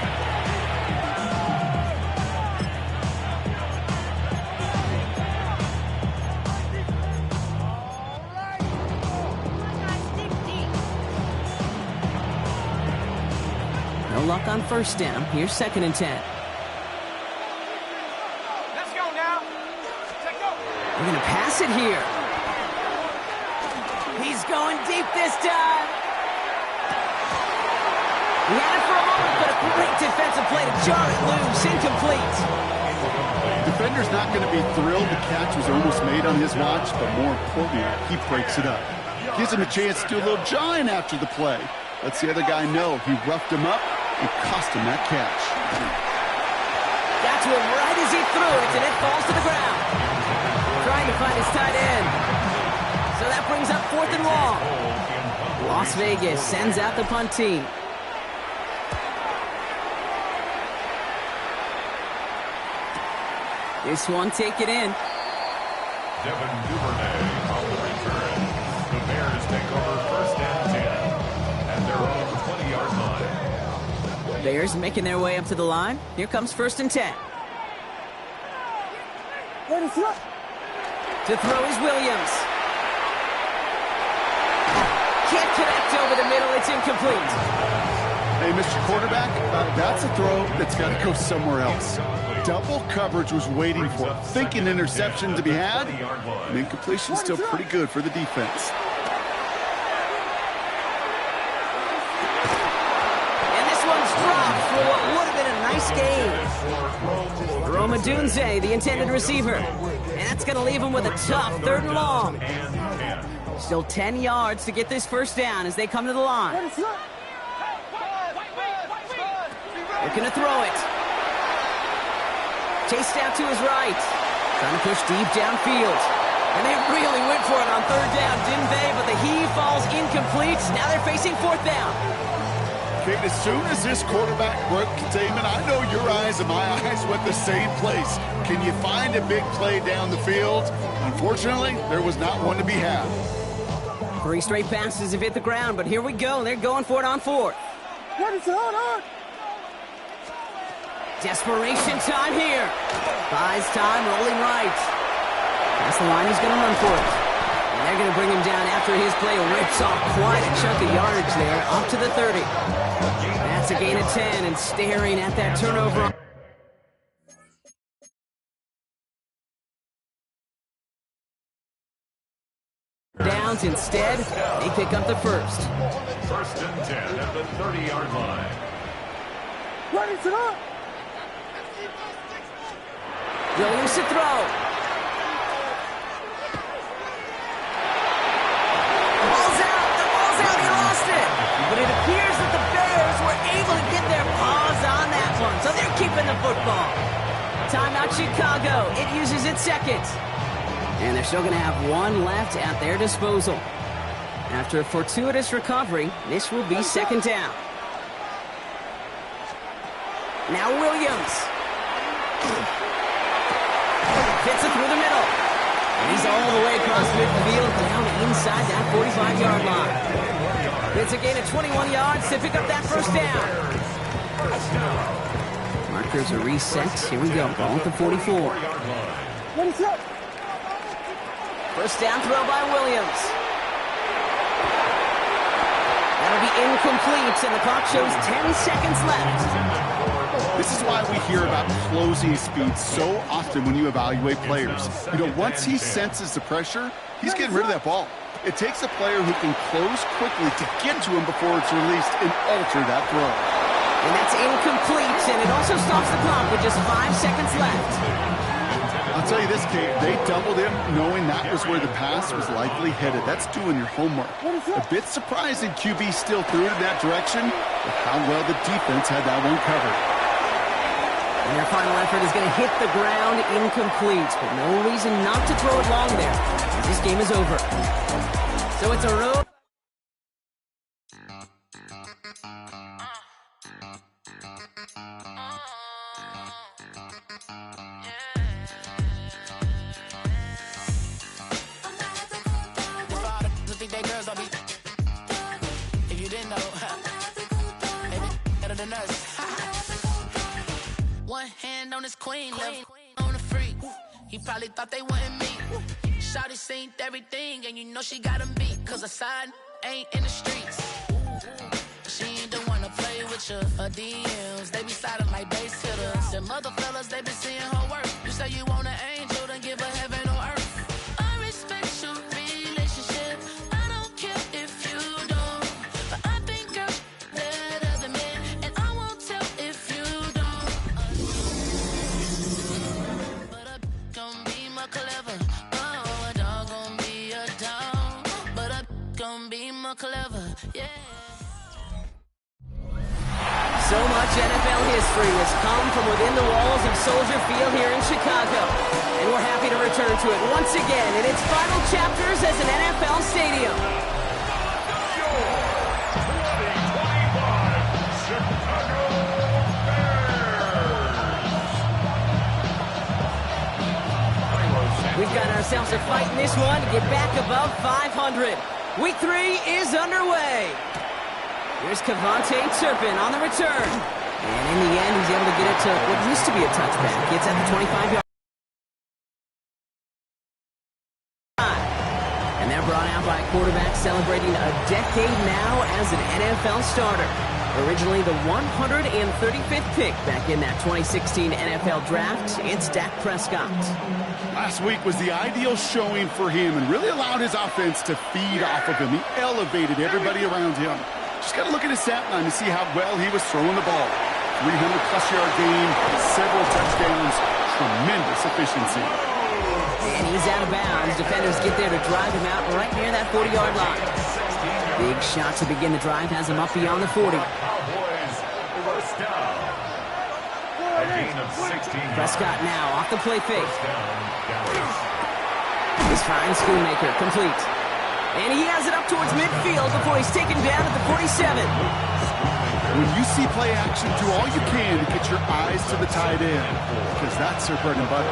No luck on 1st down. Here's 2nd and 10. We're going to pass it here. He's going deep this time. He had it for a moment, but a great defensive play to jar it loose. Incomplete. Defender's not going to be thrilled the catch was almost made on his watch, but more importantly, he breaks it up. Gives him a chance to do a little jawing after the play. Lets the other guy know he roughed him up and cost him that catch. Got to him right as he threw it, and it falls to the ground. Trying to find his tight end. So that brings up 4th and long. Las Vegas sends out the punt team. This one, take it in. Devin Duvernay on the return. The Bears take over 1st and 10 at their own 20-yard line. Bears making their way up to the line. Here comes 1st and 10. To throw is Williams. Can't connect over the middle. It's incomplete. Hey, Mr. Quarterback, that's a throw that's got to go somewhere else. Double coverage was waiting for it. Thinking interception to be had. And incompletion still pretty good for the defense. And this one's dropped for what would have been a nice game. Roma Dunze, the intended receiver. And that's going to leave him with a tough 3rd and long. Still 10 yards to get this 1st down as they come to the line. Looking to throw it. Chased out to his right. Trying to push deep downfield. And they really went for it on 3rd down, didn't they? But the heave falls incomplete. Now they're facing 4th down. Kate, as soon as this quarterback broke containment, I know your eyes and my eyes went the same place. Can you find a big play down the field? Unfortunately, there was not one to be had. 3 straight passes have hit the ground, but here we go. They're going for it on 4th. Desperation time here. Buys time, rolling right. Past the line, he's going to run for it. They're going to bring him down after his play rips off quite a chunk of yardage there, up to the 30. That's a gain of 10, and staring at that turnover. Downs instead, they pick up the first. First and 10 at the 30-yard line. Ready to go. Williams to throw. Ball's out. The ball's out. He lost it. But it appears that the Bears were able to get their paws on that one, so they're keeping the football. Timeout Chicago. It uses its second. And they're still going to have one left at their disposal. After a fortuitous recovery, this will be second down. Now Williams. Fits it through the middle. And he's all the way across midfield down inside that 45-yard line. It's a gain of 21 yards to pick up that first down. Markers are reset. Here we go. Ball at the 44. Ready to go. First down throw by Williams. That'll be incomplete, and the clock shows 10 seconds left. This is why we hear about closing speed so often when you evaluate players. You know, once he senses the pressure, he's getting rid of that ball. It takes a player who can close quickly to get to him before it's released and alter that throw. And that's incomplete, and it also stops the clock with just 5 seconds left. I'll tell you this, Kate, they doubled him knowing that was where the pass was likely headed. That's doing your homework. A bit surprising QB still threw it in that direction, but how well the defense had that one covered. And their final effort is going to hit the ground incomplete, but no reason not to throw it long there. This game is over. So it's a road. One hand on his queen, left on the freak. He probably thought they wanted me. Shawty seen everything, and you know she got him beat. Cause her side ain't in the streets. She ain't the one to play with you. Her DMs, they be silent like bass hitters. Them other fellas, they be seeing her work. You say you want an angel, then give her heaven on earth. I respect your relationship. I don't care if you don't. But I think I'm better than men, and I won't tell if you don't. But a gon' be more clever. Oh, a dog gon' be a dog. But a gon' be more clever. Yeah. So much NFL history has come from within the walls of Soldier Field here in Chicago. And we're happy to return to it once again in its final chapters as an NFL stadium. We've got ourselves a fight in this one to get back above 500. Week 3 is underway. Here's Kavontae Turpin on the return. And in the end, he's able to get it to what used to be a touchback. It's at the 25-yard line. And they're brought out by a quarterback celebrating a decade now as an NFL starter. Originally the 135th pick back in that 2016 NFL Draft, it's Dak Prescott. Last week was the ideal showing for him and really allowed his offense to feed off of him. He elevated everybody around him. Just got to look at his stat line to see how well he was throwing the ball. 300-plus yard game, several touchdowns, tremendous efficiency. And he's out of bounds. Defenders get there to drive him out right near that 40-yard line. Big shot to begin the drive has him up beyond the 40. Prescott now off the play fake. He's fine, Schoonmaker, complete. And he has it up towards midfield before he's taken down at the 47. When you see play action, do all you can to get your eyes to the tight end, because that's their bread and butter.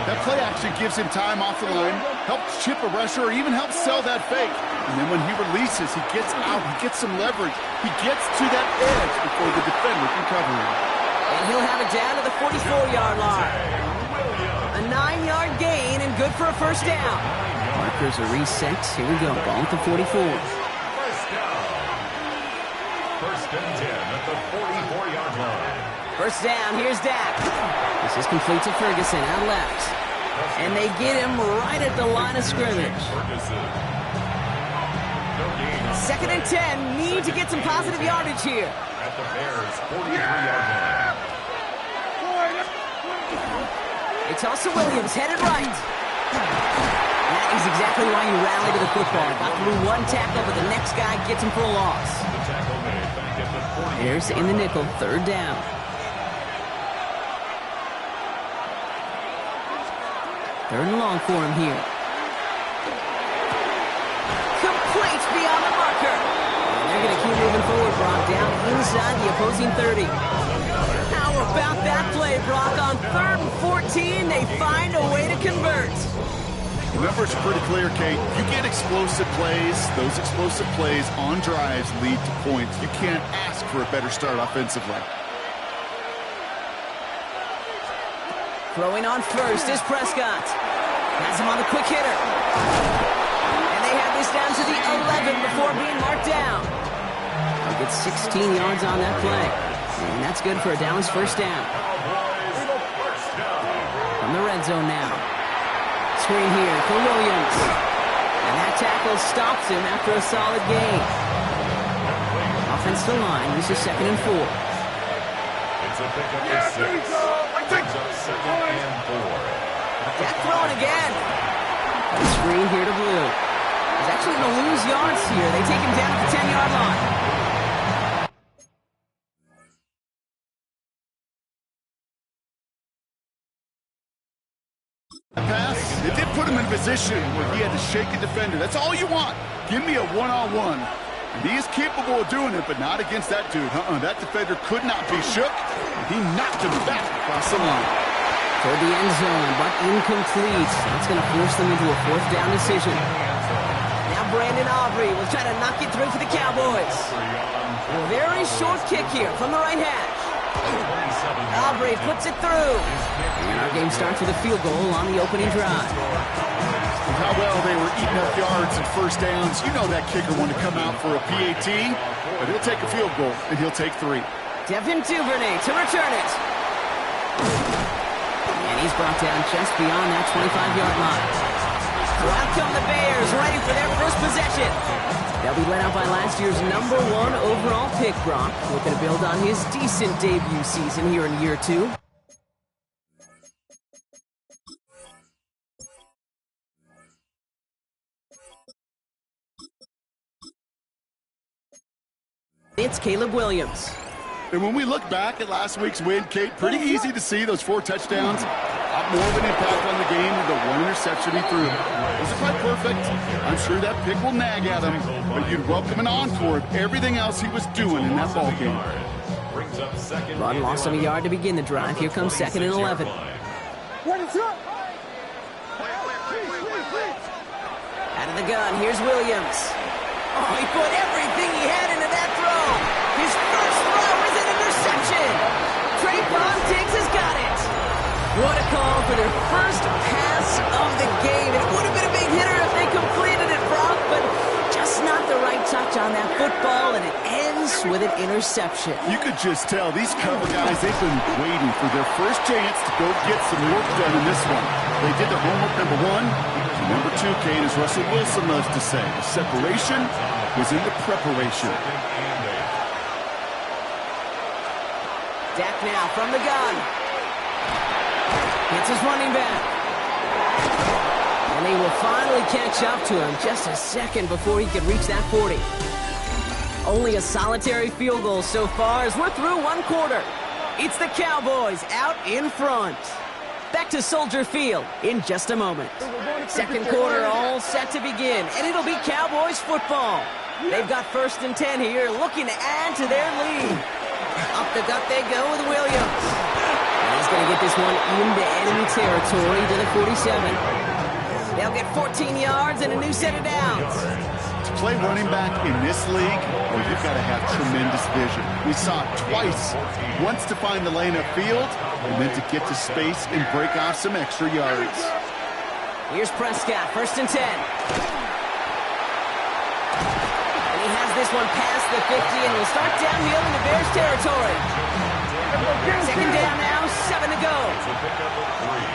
That play action gives him time off the line, helps chip a rusher, or even helps sell that fake. And then when he releases, he gets out, he gets some leverage. He gets to that edge before the defender can cover him. And he'll have it down to the 44-yard line. A 9-yard gain and good for a first down. Markers are reset. Here we go. Ball at the 44. First down. First and 10 at the 44-yard line. First down. Here's Dak. This is complete to Ferguson out left. And they get him right at the line of scrimmage. Second and 10. Need to get some positive yardage here. At the Bears' 43-yard line. They toss to Williams, headed right. That is exactly why you rally to the football. Got through one tackle, but the next guy gets him for a loss. The tackle made back at the 40. Bears in the nickel, third down. Third and long for him here. Complete beyond the marker. And they're going to keep moving forward, Brock, down inside the opposing 30. How about that play, Brock? On 3rd and 14, they find a way to convert. The numbers are pretty clear, Kate. You get explosive plays. Those explosive plays on drives lead to points. You can't ask for a better start offensively. Throwing on first is Prescott. Has him on the quick hitter. And they have this down to the 11 before being marked down. They'll get 16 yards on that play. And that's good for a Dallas first down. From the red zone now. Screen here for Williams. And that tackle stops him after a solid gain. Offensive line, this is 2nd and 4. It's a pickup of 6. Brings up 2nd and 4. Dak throwing again. The screen here to Blue. He's actually going to lose yards here. They take him down at the 10-yard line. Pass, it did put him in a position where he had to shake a defender. That's all you want. Give me a one-on-one. And he is capable of doing it, but not against that dude. That defender could not be shook. He knocked him back across the line. Toward the end zone, but incomplete. That's going to force them into a 4th down decision. Now Brandon Aubrey will try to knock it through for the Cowboys. A very short kick here from the right hash. Aubrey puts it through. And our game starts with a field goal on the opening drive. With how well they were eating up yards and first downs, you know that kicker wanted to come out for a PAT, but he'll take a field goal, and he'll take 3. Devin Duvernay to return it. And he's brought down just beyond that 25-yard line. So out come the Bears, ready for their first possession. They'll be led out by last year's number 1 overall pick, Brock, looking to build on his decent debut season here in year 2. It's Caleb Williams. And when we look back at last week's win, Kate, pretty easy to see those 4 touchdowns. More of an impact on the game with the 1 interception he threw. Wasn't quite perfect. I'm sure that pick will nag at him, but you'd welcome an encore of everything else he was doing in that ball game. Run loss of a yard to begin the drive. Here comes 2nd and 11. Out of the gun, here's Williams. Oh, he put everything he had into that throw. His first throw is an interception. Trayvon Diggs has got it. What a call for their first pass of the game. It would have been a big hitter if they completed it, Brock, but just not the right touch on that football, and it ends with an interception. You could just tell these cover guys, they've been waiting for their first chance to go get some work done in this one. They did the homework, number 1. And number 2, Kate, as Russell Wilson loves to say, the separation was in the preparation. Dak now from the gun. It's his running back. And they will finally catch up to him just a second before he could reach that 40. Only a solitary field goal so far as we're through 1 quarter. It's the Cowboys out in front. Back to Soldier Field in just a moment. 2nd quarter all set to begin, and it'll be Cowboys football. They've got 1st and 10 here, looking to add to their lead. Up the gut they go with Williams. And he's going to get this one into enemy territory to the 47. They'll get 14 yards and a new set of downs. To play running back in this league, well, you've got to have tremendous vision. We saw it twice. Once to find the lane upfield, and then to get to space and break off some extra yards. Here's Prescott, 1st and 10. And he has this one past the 50 and will start downhill into Bears territory. 2nd down now, 7 to go. It's a pickup of 3.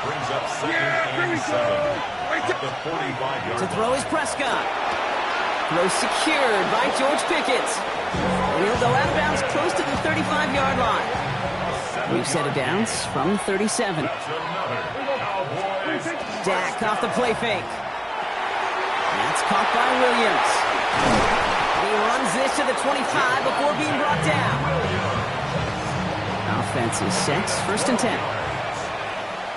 Brings up 2nd and 7. At the 45-yard To throw is Prescott. Throw secured by George Pickett. And he'll go out of bounds close to the 35-yard line. We've set it downs from 37. That's another Cowboys. Dak off the play fake. That's caught by Williams. He runs this to the 25 before being brought down. Offense is set, 1st and 10.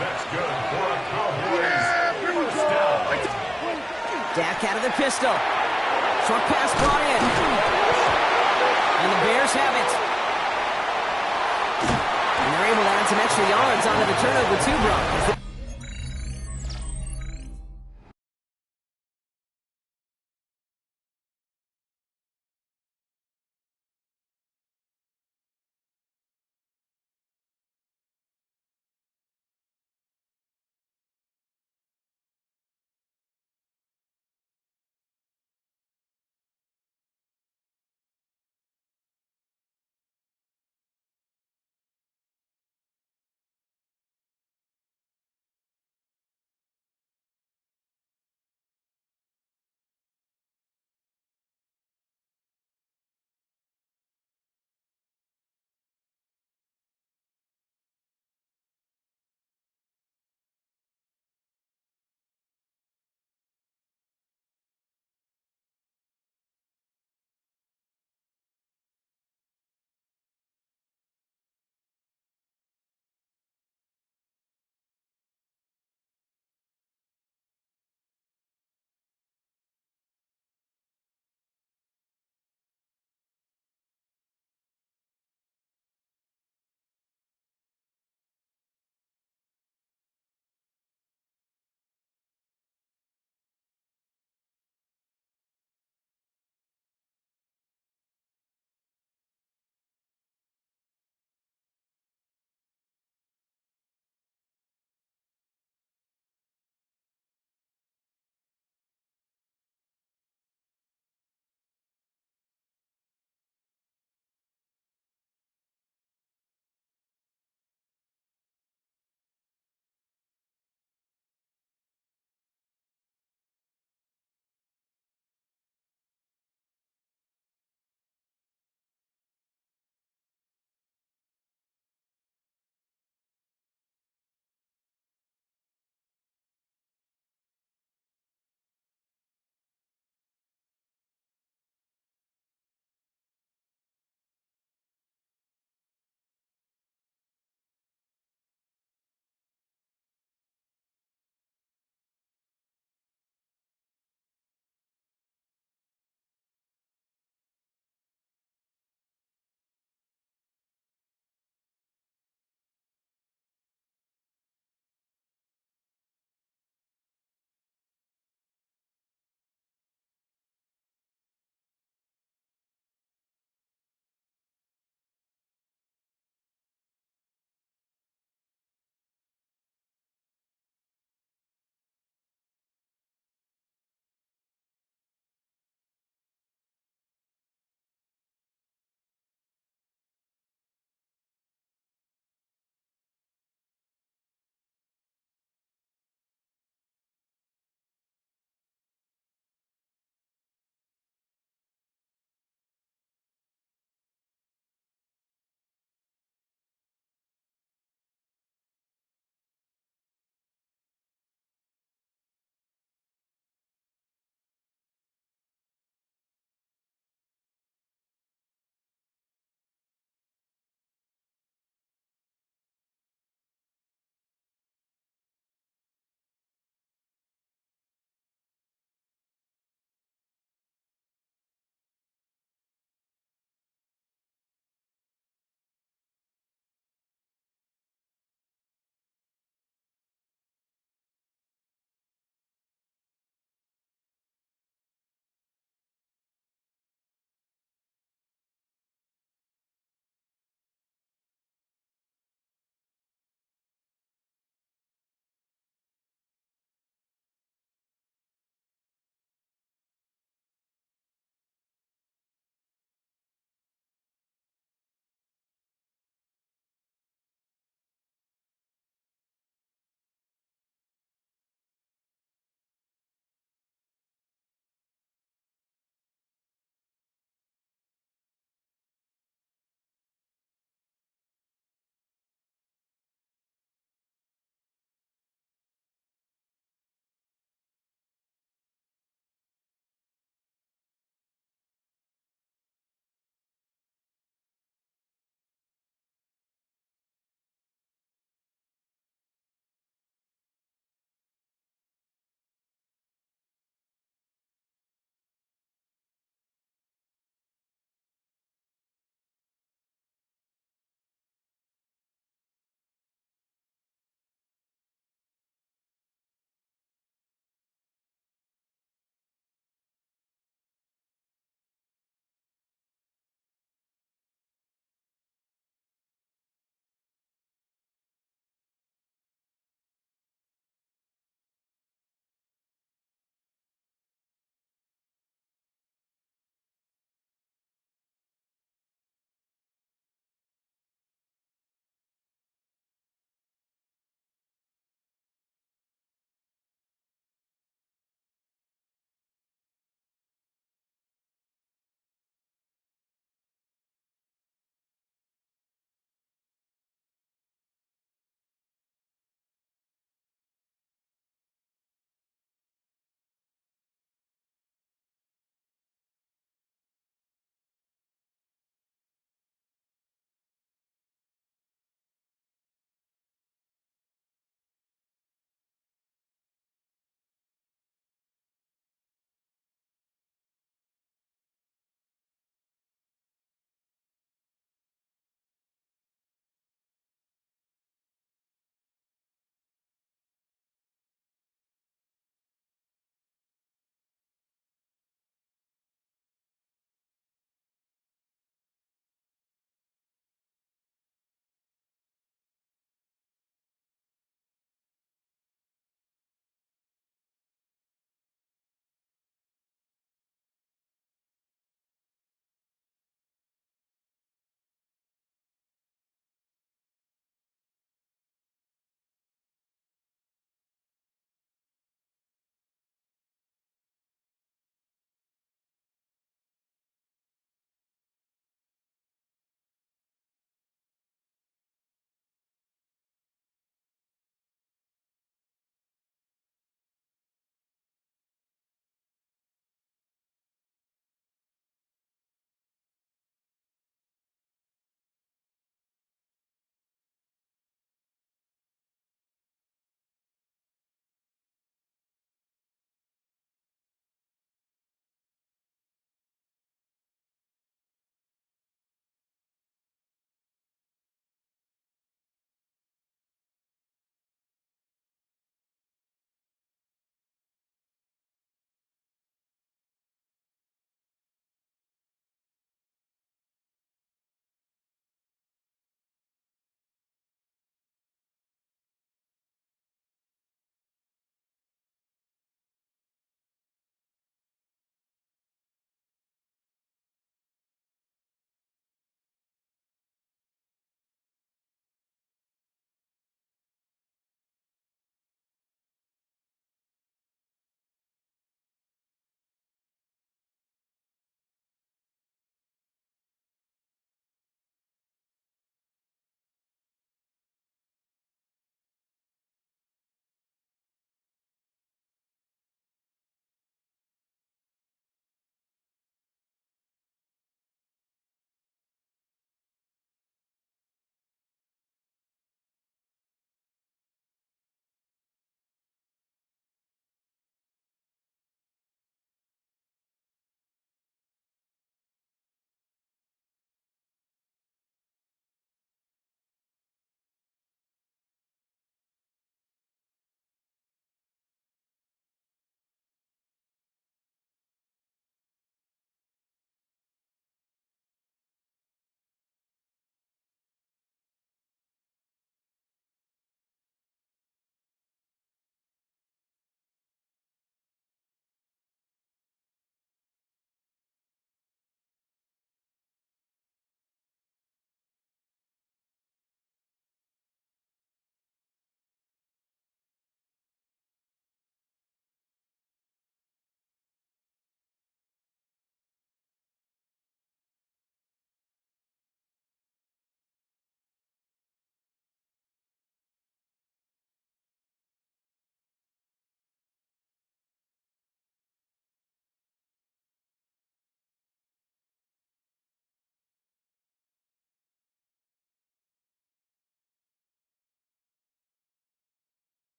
That's good for a Cowboys first down. Dak out of the pistol. Short pass brought in. And the Bears have it. And they're able to add some extra yards onto the turnover too, Brock.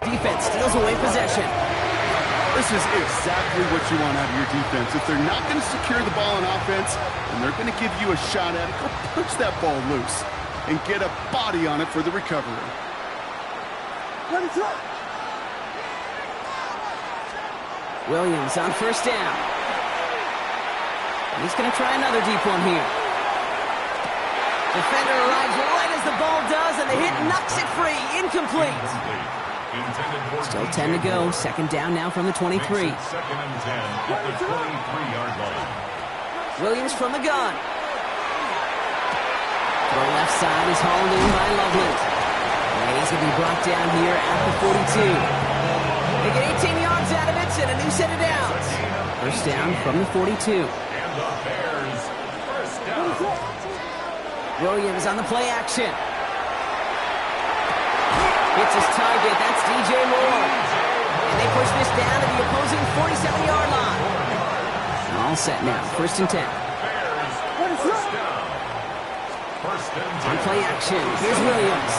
Defense steals away possession. This is exactly what you want out of your defense. If they're not going to secure the ball on offense, and they're going to give you a shot at it, go punch that ball loose and get a body on it for the recovery. Ready, throw. Williams on first down. He's going to try another deep one here. Defender arrives right as the ball does, and the hit knocks it free. Incomplete. Still 10 to go. Second down now from the 23. Second and 10 at the 23-yard line. Williams from the gun. Throw left side is hauled in by Loveland. And he's going to be brought down here at the 42. They get 18 yards out of it and a new set of downs. First down from the 42. And the Bears first down. Williams on the play action. Hits his target. That's DJ Moore. And they push this down to the opposing 47-yard line. All set now. First and 10. Bears first down. First and 10. On play action. Here's Williams.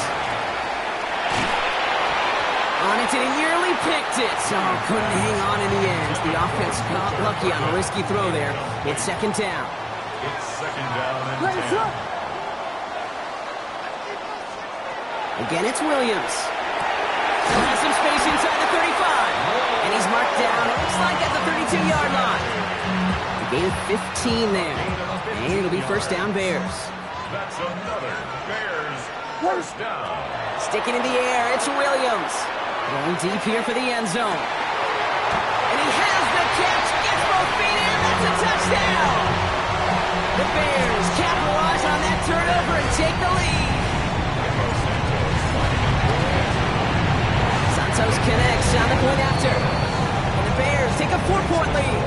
On it, and he nearly picked it. So couldn't hang on in the end. The offense got lucky on a risky throw there. It's second down. It's second down and Ready, 10. throw. Again, it's Williams. Has some space inside the 35. And he's marked down, it looks like at the 32-yard line. A gain of 15 there. And it'll be first down Bears. That's another Bears first down. Sticking in the air, it's Williams. Going deep here for the end zone. And he has the catch, gets both feet in, that's a touchdown. The Bears capitalize on that turnover and take the lead. Santos connects on the point after. And the Bears take a 4-point lead.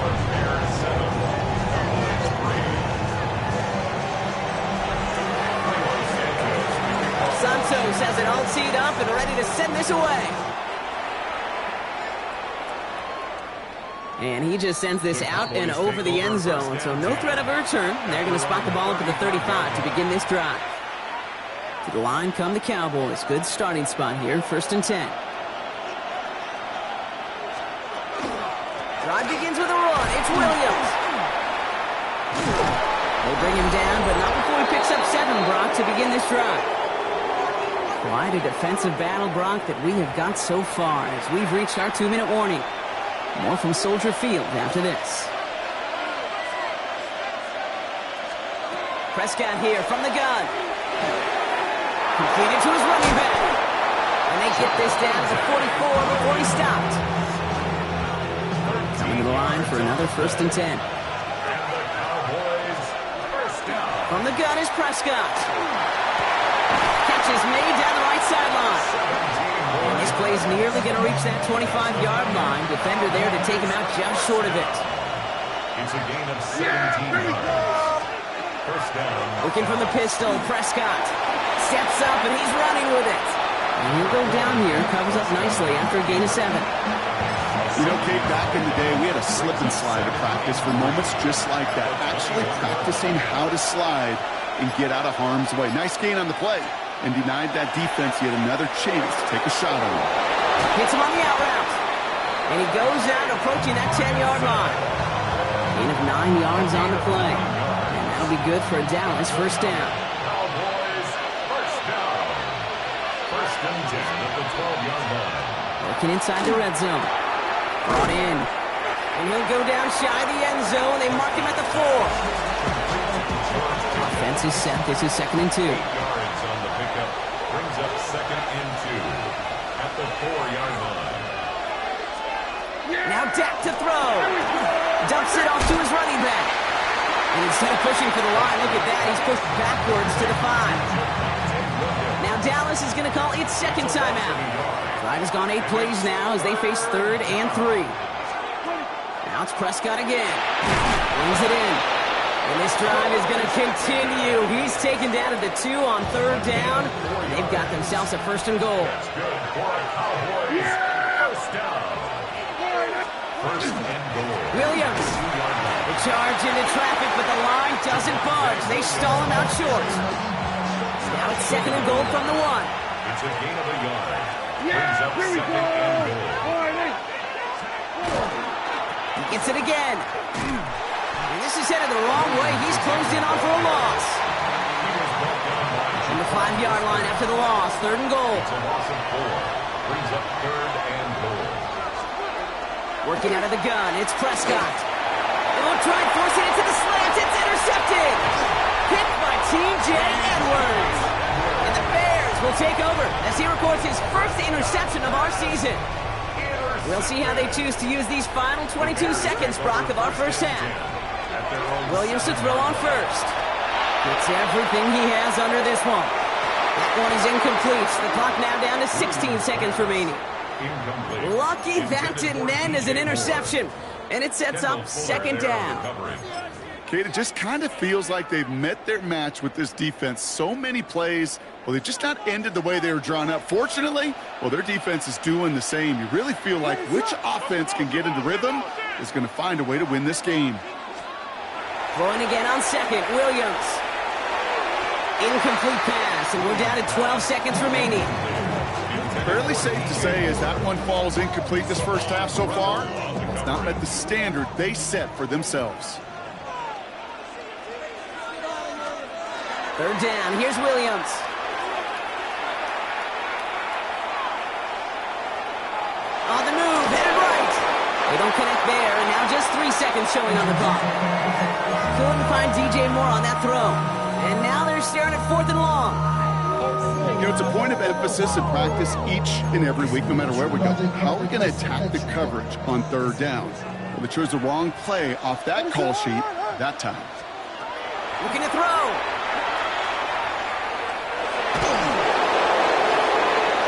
Santos has it all teed up and ready to send this away. And he just sends this out and over the end zone, so no threat of a return. They're going to spot the ball up at the 35 to begin this drive. To the line come the Cowboys. Good starting spot here, first and 10. Drive begins with a run. It's Williams. They bring him down, but not before he picks up 7, Brock, to begin this drive. Quite a defensive battle, Brock, that we have got so far as we've reached our 2-minute warning. More from Soldier Field after this. Prescott here from the gun. Completed to his running back. And they get this down to the 44 before he stopped. Coming to the line for another first and 10. And the Cowboys first down. From the gun is Prescott. Catch is made down the right sideline. And this play's nearly going to reach that 25-yard line. Defender there to take him out just short of it. It's a gain of 17 yards. First down. Looking from the pistol, Prescott steps up and he's running with it. And he'll go down here, covers up nicely after a gain of 7. You know, Kate, back in the day, we had a slip and slide at practice for moments just like that. Actually practicing how to slide and get out of harm's way. Nice gain on the play. And denied that defense yet another chance to take a shot on him. Hits him on the out route. And he goes out approaching that 10-yard line. Gain of 9 yards on the play. And that'll be good for a Dallas first down. Cowboys first down. First and 10 at the 12-yard line. Working inside the red zone. Brought in. And he'll go down shy of the end zone. They mark him at the 4. Offense is set. This is second and 2. 8 yards on the pickup. Brings up second and 2 at the 4-yard line. Now Dak to throw. Dumps it off to his running back. And instead of pushing for the line, look at that. He's pushed backwards to the 5. Now Dallas is going to call its second timeout. Drive has gone 8 plays now as they face 3rd and 3. Now it's Prescott again. Brings it in. And this drive is going to continue. He's taken down at the 2 on 3rd down. And they've got themselves a first and goal. That's good for a Cowboys. First down. First and goal. Williams. The charge into traffic, but the line doesn't budge. They stall him out short. Now it's second and goal from the 1. It's a gain of a yard. Brings up second and goal. He gets it again. And this is headed the wrong way. He's closed in on for a loss. From the 5-yard line after the loss, 3rd and goal. It's a loss of 4. Brings up 3rd and goal. Working out of the gun, it's Prescott. They'll try and force it into the slants. It's intercepted. Hit by T.J. Edwards. And the Bears will take over as he records his first interception of our season. We'll see how they choose to use these final 22 seconds, Brock, of our first half. Williams to throw on first. Gets everything he has under this one. That one is incomplete. The clock now down to 16 seconds remaining. Lucky that didn't end as an interception. And it sets up 2nd down. Kate, it just kind of feels like they've met their match with this defense. So many plays, well, they've just not ended the way they were drawn up. Fortunately, well, their defense is doing the same. You really feel like which offense can get into rhythm is going to find a way to win this game. Throwing again on second, Williams. Incomplete pass, and we're down to 12 seconds remaining. Fairly safe to say as that one falls incomplete this first half so far, it's not met the standard they set for themselves. 3rd down, here's Williams. On the move, headed right. They don't connect there, and now just 3 seconds showing on the clock. Couldn't find DJ Moore on that throw. And now they're staring at 4th and long. You know, it's a point of emphasis in practice each and every week, no matter where we go. How are we going to attack the coverage on 3rd down? Well, they chose the wrong play off that call sheet that time. Looking to throw.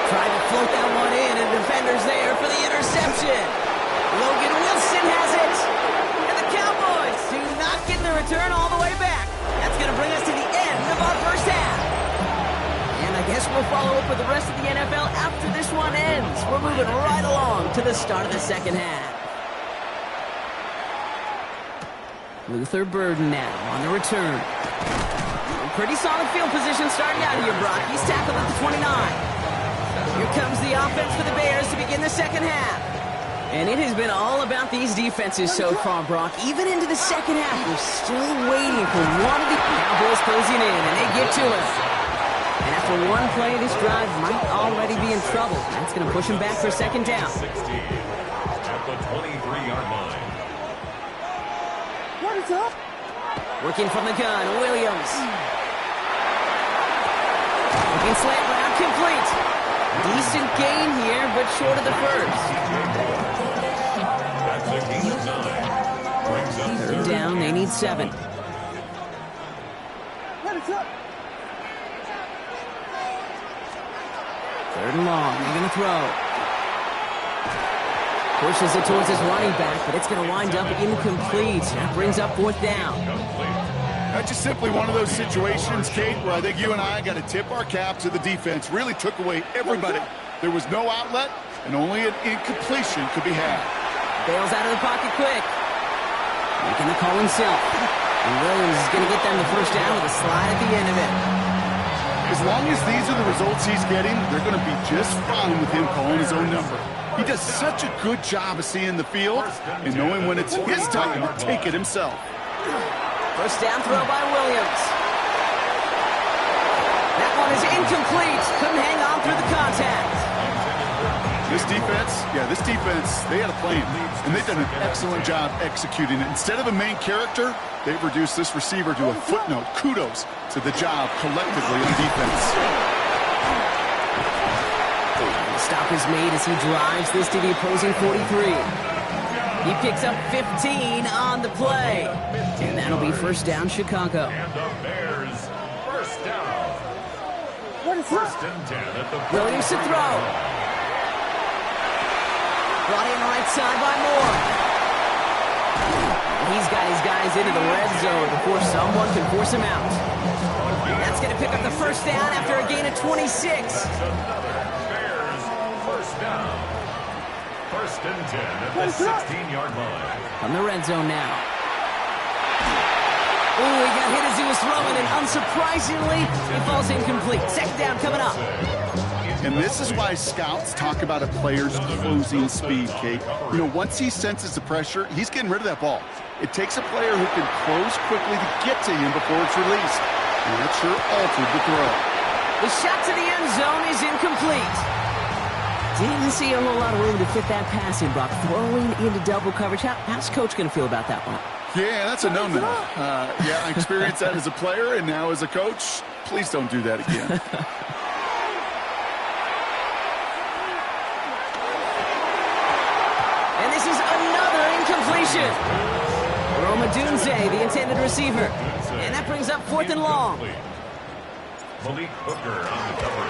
Trying to float that one in, and defender's there for the interception. Logan Wilson has it. And the Cowboys do not get the return all the way back. That's going to bring us to the end of our first half. And I guess we'll follow up with the rest of the NFL after this one ends. We're moving right along to the start of the 2nd half. Luther Burden now on the return. Pretty solid field position starting out here, Brock. He's tackled at the 29. Here comes the offense for the Bears to begin the 2nd half. And it has been all about these defenses so far, Brock. Even into the 2nd half, we're still waiting for one of the Cowboys closing in, and they get to it. And after one play, this drive might already be in trouble. That's going to push him back for 2nd down. 16 at the 23-yard line. What is up? Working from the gun, Williams. Looking slant route, complete. Decent gain here, but short of the first. That's a gain of 9. Brings up 3rd down, they need 7. What is up? 3rd and long, they're going to throw. Pushes it towards his running back, but it's going to wind up incomplete. That brings up 4th down. That's just simply one of those situations, Kate, where I think you and I got to tip our cap to the defense. Really took away everybody. There was no outlet, and only an incompletion could be had. Bails out of the pocket quick. Making the call himself. And Williams is going to get them the first down with a slide at the end of it. As long as these are the results he's getting, they're going to be just fine with him calling his own number. He does such a good job of seeing the field and knowing when it's his time to take it himself. First down throw by Williams. That one is incomplete. Couldn't hang on through the contact. This defense, they had a plan, and they've done an excellent job executing it. Instead of a main character, they've reduced this receiver to a footnote. Kudos to the job collectively on defense. The stop is made as he drives this to the opposing 43. He picks up 15 on the play. And that'll be first down, Chicago. And the Bears, first down. What is First up? and 10 at the Williams to throw. Brought in right side by Moore. He's got his guys into the red zone before someone can force him out. That's going to pick up the first down after a gain of 26. Bears, first down. First and 10 at the 16-yard line. From the red zone now. Ooh, he got hit as he was throwing, and unsurprisingly, he falls incomplete. 2nd down coming up. And And this is why scouts talk about a player's closing speed, Kate. You know, once he senses the pressure, he's getting rid of that ball. It takes a player who can close quickly to get to him before it's released. And that sure altered the throw. The shot to the end zone is incomplete. Didn't see a whole lot of room to fit that passing block. Throwing into double coverage. How's Coach going to feel about that one? Yeah, that's a no-no. Yeah, I experienced that as a player and now as a coach. Please don't do that again. And this is another incompletion. Roma Dunze, the intended receiver. And that brings up 4th and long. Malik Hooker on the cover.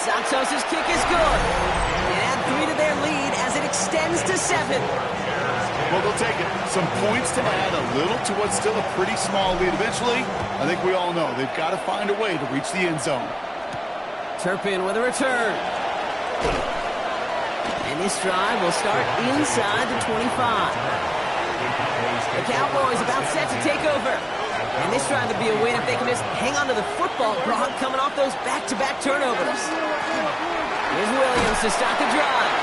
Santos' kick is good. And add 3 to their lead as it extends to 7. Well, they'll take it. Some points to add a little to what's still a pretty small lead. Eventually, I think we all know they've got to find a way to reach the end zone. Turpin with a return. And this drive will start inside the 25. The Cowboys about set to take over. And this drive would be a win if they can just hang on to the football, Brock, coming off those back-to-back turnovers. Here's Williams to start the drive.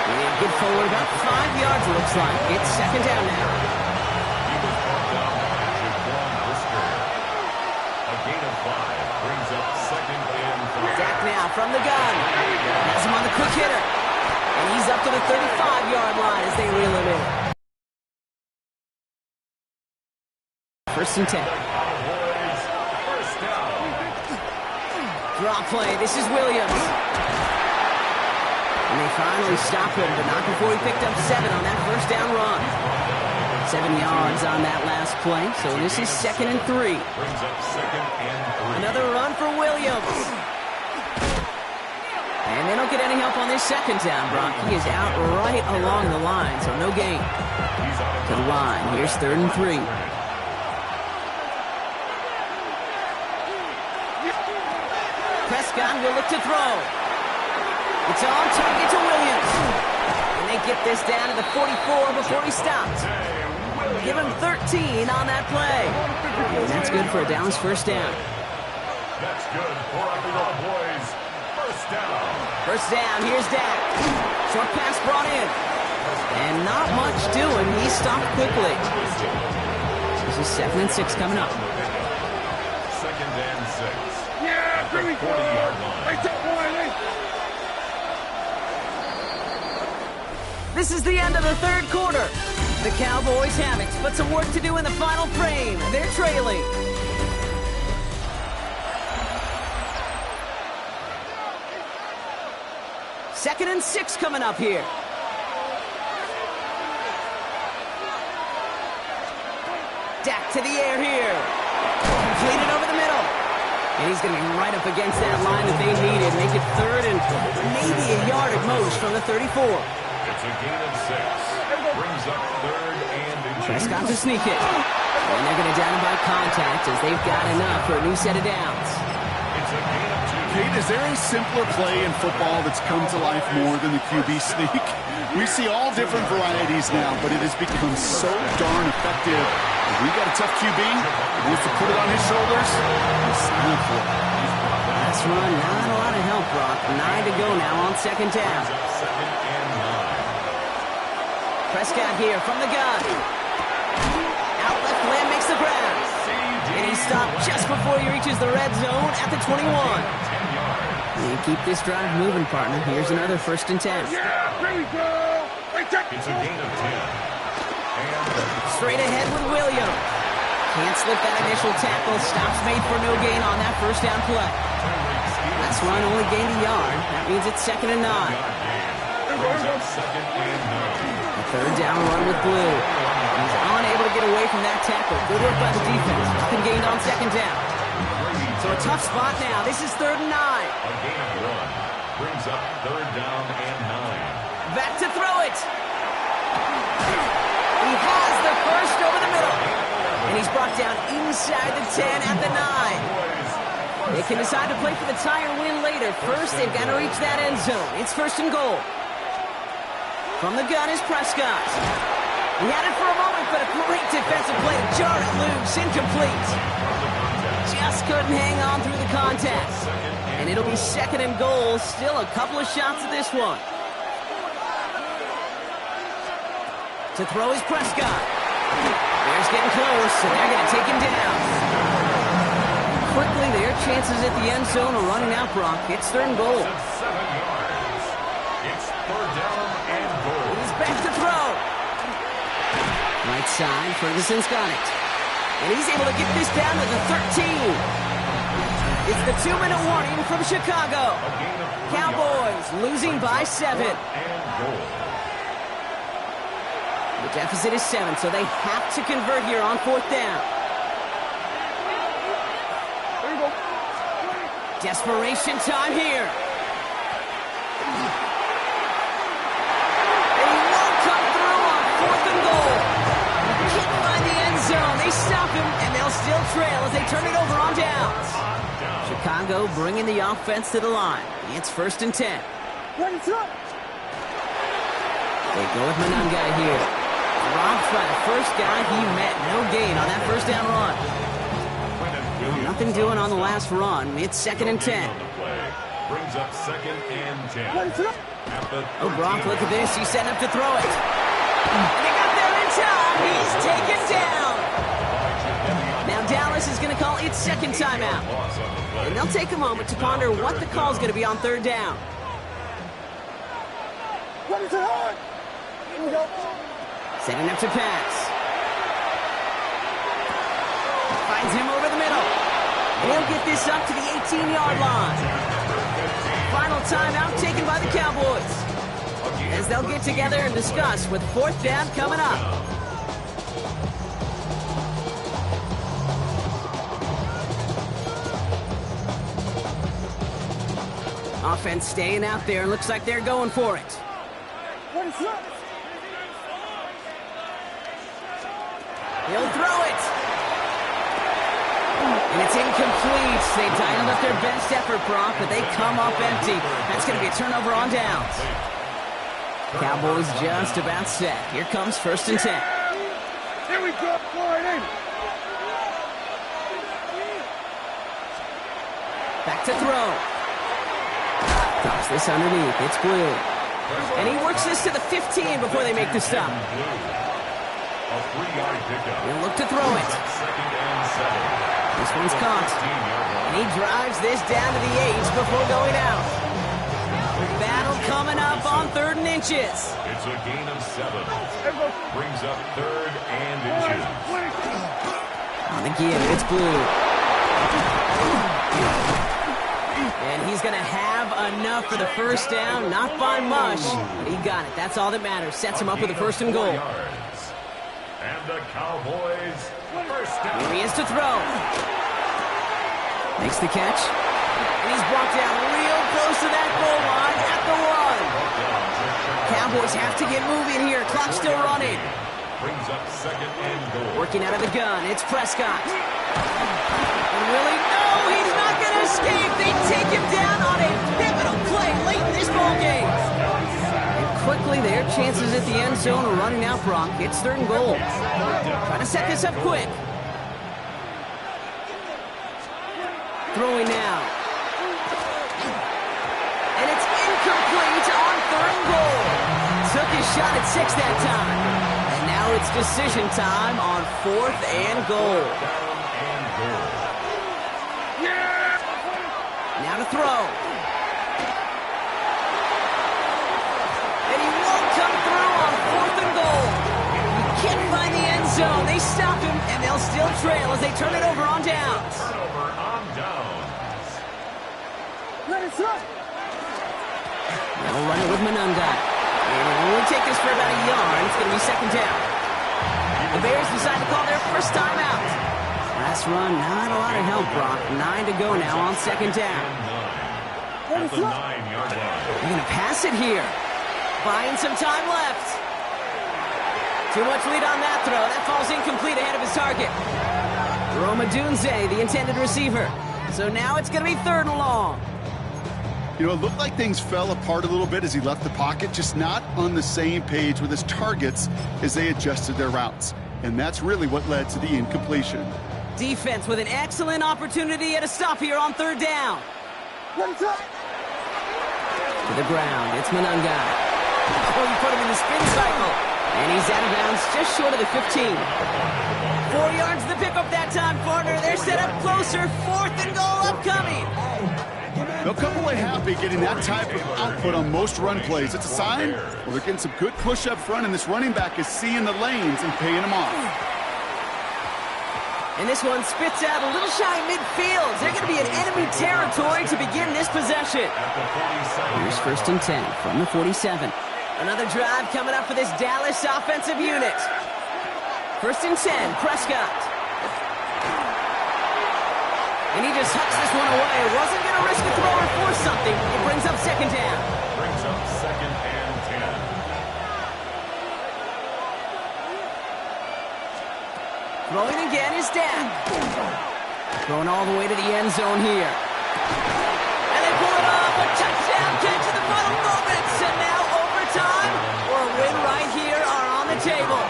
And get forward about 5 yards, it looks like. It's 2nd down now. He was brought down by Jaquan Brisker. A gain of 5 brings up 2nd and 3. Dak now from the gun. Has him on the quick hitter. And he's up to the 35-yard line as they reel him in. 1st and 10. First down. Draw play. This is Williams. And they finally stop him, but not before he picked up 7 on that 1st down run. 7 yards on that last play, so this is 2nd and 3. Brings up 2nd and 3. Another run for Williams. And they don't get any help on this 2nd down, Brock. He is out right along the line, so no gain. To the line. Here's 3rd and 3. Prescott will look to throw. It's on target to Williams. And they get this down to the 44 before he stops. Give him 13 on that play. And that's good for a Dallas 1st down. That's good for our Cowboys. First down. 1st down, here's Dak. Short pass brought in. And not much doing. He stopped quickly. This is 2nd and 6 coming up. 2nd and 6. Yeah, here we go. 40-yard line. Right there, Wiley. This is the end of the 3rd quarter. The Cowboys have it, but some work to do in the final frame. They're trailing. Second and 6 coming up here. Dak to the air here. Completed over the middle. And he's going to be right up against that line that they needed. Make it 3rd and maybe a yard at most from the 34. It's a gain of 6. Brings up 3rd and inches. Prescott to sneak it. And they're going to down him by contact as they've got enough for a new set of downs. It's a gain of 2. Kate, is there a simpler play in football that's come to life more than the QB sneak? We see all different varieties now, but it has become so darn effective. If we got a tough QB who wants to put it on his shoulders, he's silent for it. Last run, not a lot of help, Brock. 9 to go now on 2nd down. 2nd and 9. Prescott here from the gun. Out left, Lamb makes the grab. And he stopped just before he reaches the red zone at the 21. And keep this drive moving, partner. Here's another 1st and 10. Yeah, here we go. Right there. It's a gain of 10. Straight ahead with Williams. Can't slip that initial tackle. Stops made for no gain on that 1st down play. Last run only gained a yard. That means it's 2nd and 9. Brings up 2nd and 9. The 3rd down run with Blue. He's unable to get away from that tackle. Good work by the defense. Nothing gained on 2nd down. So a tough spot now. This is 3rd and 9. A gain of 1. Brings up 3rd down and 9. Back to throw it. He has the first over the middle. And he's brought down inside the 10 at the 9. They can decide to play for the tie or win later. First, they've got to reach that end zone. It's 1st and goal. From the gun is Prescott. He had it for a moment, but a great defensive play to jar it loose. Incomplete. Just couldn't hang on through the contact. And it'll be second and goal. Still a couple of shots at this one. To throw is Prescott. Bears getting close, and they're going to take him down. Quickly, their chances at the end zone are running out, Brock. It's third and goal. 7 yards. It's third down and goal. He's back to throw. Right side, Ferguson's got it. And he's able to get this down to the 13. It's the 2-minute warning from Chicago. Cowboys losing by 7. And goal. The deficit is 7, so they have to convert here on fourth down. There you go. Desperation time here. And he won't come through on fourth and goal. Can't find the end zone. They stop him, and they'll still trail as they turn it over on downs. Chicago bringing the offense to the line. It's first and 10. Ready, set. They go with Manungai here. Robbed by the first guy he met. No gain on that first down run. Nothing doing on the last run. It's second and 10. Brings up second and 10. Ready, set. Oh, Brock, look at this. He's setting up to throw it. And they got there in time. He's taken down. Now Dallas is going to call its second timeout. And they'll take a moment to ponder what the call is going to be on third down. Ready, set. Here we go. Setting up to pass. Finds him over the middle. And he'll get this up to the 18-yard line. Final timeout taken by the Cowboys, as they'll get together and discuss with fourth down coming up. Offense staying out there. Looks like they're going for it. Ready, set. He'll throw it. And it's incomplete. They dialed up their best effort, Brock, but they come up empty. That's going to be a turnover on downs. Cowboys just about set. Here comes first and 10. Here we go. Flying in. Back to throw. Drops this underneath. It's Blue. And he works this to the 15 before they make the stop. A 3-yard pickup. He'll look to throw it. Second and 7. This one's caught. And he drives this down to the 8 before going out. Battle coming up on third and inches. It's a gain of 7. Brings up third and inches. On the give, it's Blue. And he's going to have enough for the first down. Not by much, but he got it. That's all that matters. Sets him up with a first and goal. And the Cowboys first down. Here he is to throw. Makes the catch. And he's brought down real close to that goal line at the 1. Cowboys have to get moving here. Clock still running. Brings up second and goal. Working out of the gun. It's Prescott. And really, no, he's not going to escape. They take him down on a pivotal play late in this ball game. And quickly, their chances at the end zone are running out, Brock. It's third and goal. Trying to set this up quick. Throwing now. And it's incomplete on third and goal. Took his shot at 6 that time. And now it's decision time on fourth and goal. Now to throw. And he won't come through on fourth and goal. He can't find the end zone. They stop him, and they'll still trail as they turn it over on downs. Turnover on downs. Ready, set. They'll run it with Manungai. And it'll only take this for about a yard. It's going to be second down. The Bears decide to call their first timeout. Last run, not a lot of help, Brock. 9 to go now on second down. At the 9-yard line. They're going to pass it here. Buying some time left. Too much lead on that throw. That falls incomplete ahead of his target. Roma Dunze, the intended receiver. So now it's going to be third and long. You know, it looked like things fell apart a little bit as he left the pocket, just not on the same page with his targets as they adjusted their routes. And that's really what led to the incompletion. Defense with an excellent opportunity at a stop here on third down. When it's up. To the ground, it's Manunga. Oh, you put him in the spin cycle. And he's out of bounds just short of the 15. 4 yards the pickup that time, partner. They're set up closer. 4th and goal upcoming. They'll come away happy getting that type of output on most run plays. It's a sign, well, they're getting some good push up front, and this running back is seeing the lanes and paying them off. And this one spits out a little shy midfield. They're going to be in enemy territory to begin this possession. Here's 1st and 10 from the 47. Another drive coming up for this Dallas offensive unit. 1st and 10, Prescott. And he just hucks this one away. Wasn't going to risk a throw or force something. It brings up 2nd down. Brings up 2nd and 10. Throwing again is Dak. Going all the way to the end zone here. And they pull it off. A touchdown catch in the final moments. And now overtime or a win right here are on the table.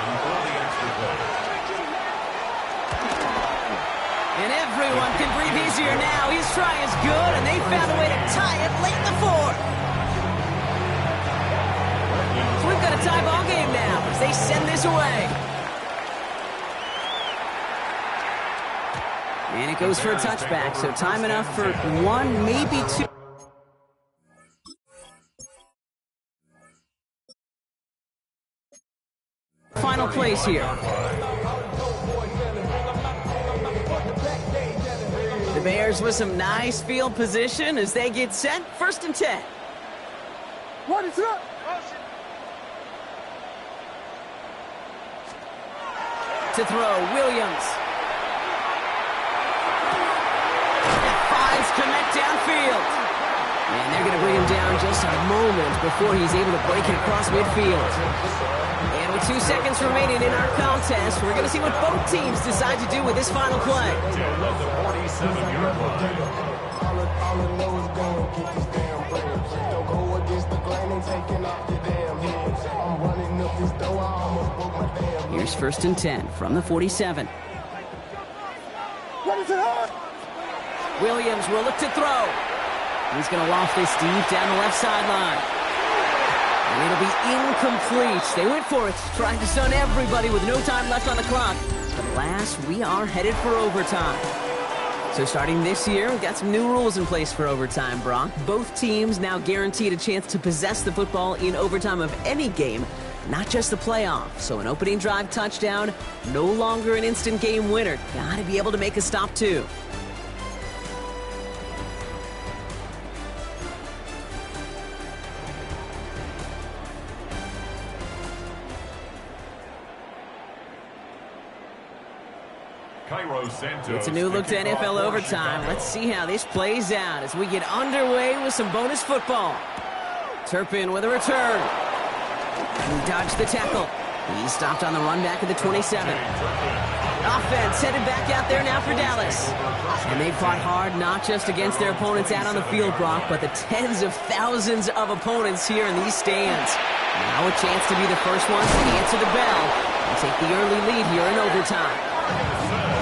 And everyone can breathe easier now. His try is good, and they found a way to tie it late in the 4th. So we've got a tie ball game now as they send this away. And it goes for a touchback, so time enough for 1, maybe 2. Final plays here. The Bears with some nice field position as they get set. 1st and 10. What is up? To throw, Williams. Connect downfield. And they're going to bring him down just a moment before he's able to break it across midfield. And with 2 seconds remaining in our contest, we're going to see what both teams decide to do with this final play. Here's 1st and 10 from the 47. What is it hard? Williams will look to throw. He's going to loft this deep down the left sideline. And it'll be incomplete. They went for it, trying to stun everybody with no time left on the clock. But alas, we are headed for overtime. So starting this year, we've got some new rules in place for overtime, Brock. Both teams now guaranteed a chance to possess the football in overtime of any game, not just the playoff. So an opening drive touchdown, no longer an instant game winner. Got to be able to make a stop too. It's a new look to NFL overtime. Let's see how this plays out as we get underway with some bonus football. Turpin with a return. He dodged the tackle. He's stopped on the run back at the 27. Offense headed back out there now for Dallas. And they fought hard not just against their opponents out on the field, Brock, but the tens of thousands of opponents here in these stands. Now a chance to be the first one to answer the bell and take the early lead here in overtime.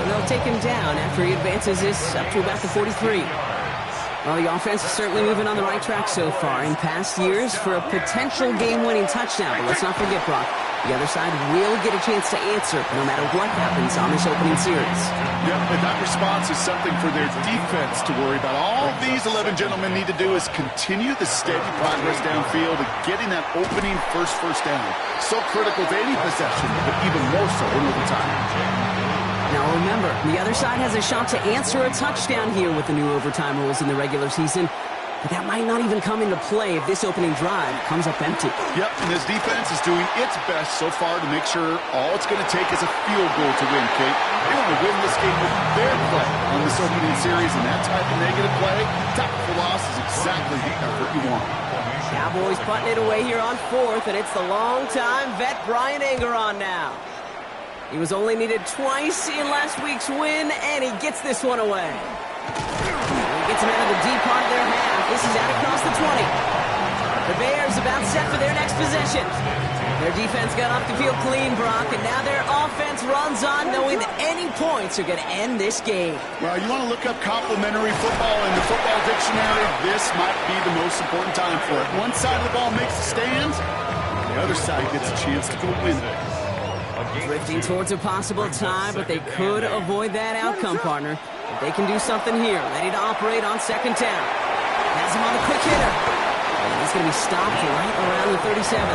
And they'll take him down after he advances this up to about the 43. Well, the offense is certainly moving on the right track so far in past years for a potential game-winning touchdown. But let's not forget, Brock, the other side will get a chance to answer no matter what happens on this opening series. Yep, and that response is something for their defense to worry about. All these 11 gentlemen need to do is continue the steady progress downfield and getting that opening first down. So critical to any possession, but even more so in overtime. Now remember, the other side has a shot to answer a touchdown here with the new overtime rules in the regular season. But that might not even come into play if this opening drive comes up empty. Yep, and this defense is doing its best so far to make sure all it's going to take is a field goal to win, Kate. They want to win this game with their play on this opening series, and that type of negative play, tackle for loss, is exactly the effort you want. Cowboys putting it away here on 4th, and it's the long-time vet Brian Anger on now. He was only needed twice in last week's win, and he gets this one away. He gets him out of the deep part of their half. This is out across the 20. The Bears about set for their next possession. Their defense got off the field clean, Brock, and now their offense runs on knowing that any points are going to end this game. Well, you want to look up complimentary football in the football dictionary, this might be the most important time for it. One side of the ball makes a stand, the other side gets a chance to go win it. Drifting towards a possible tie, but they could avoid that outcome, partner. If they can do something here, ready to operate on second down. Has him on the quick hitter. And he's going to be stopped right around the 37.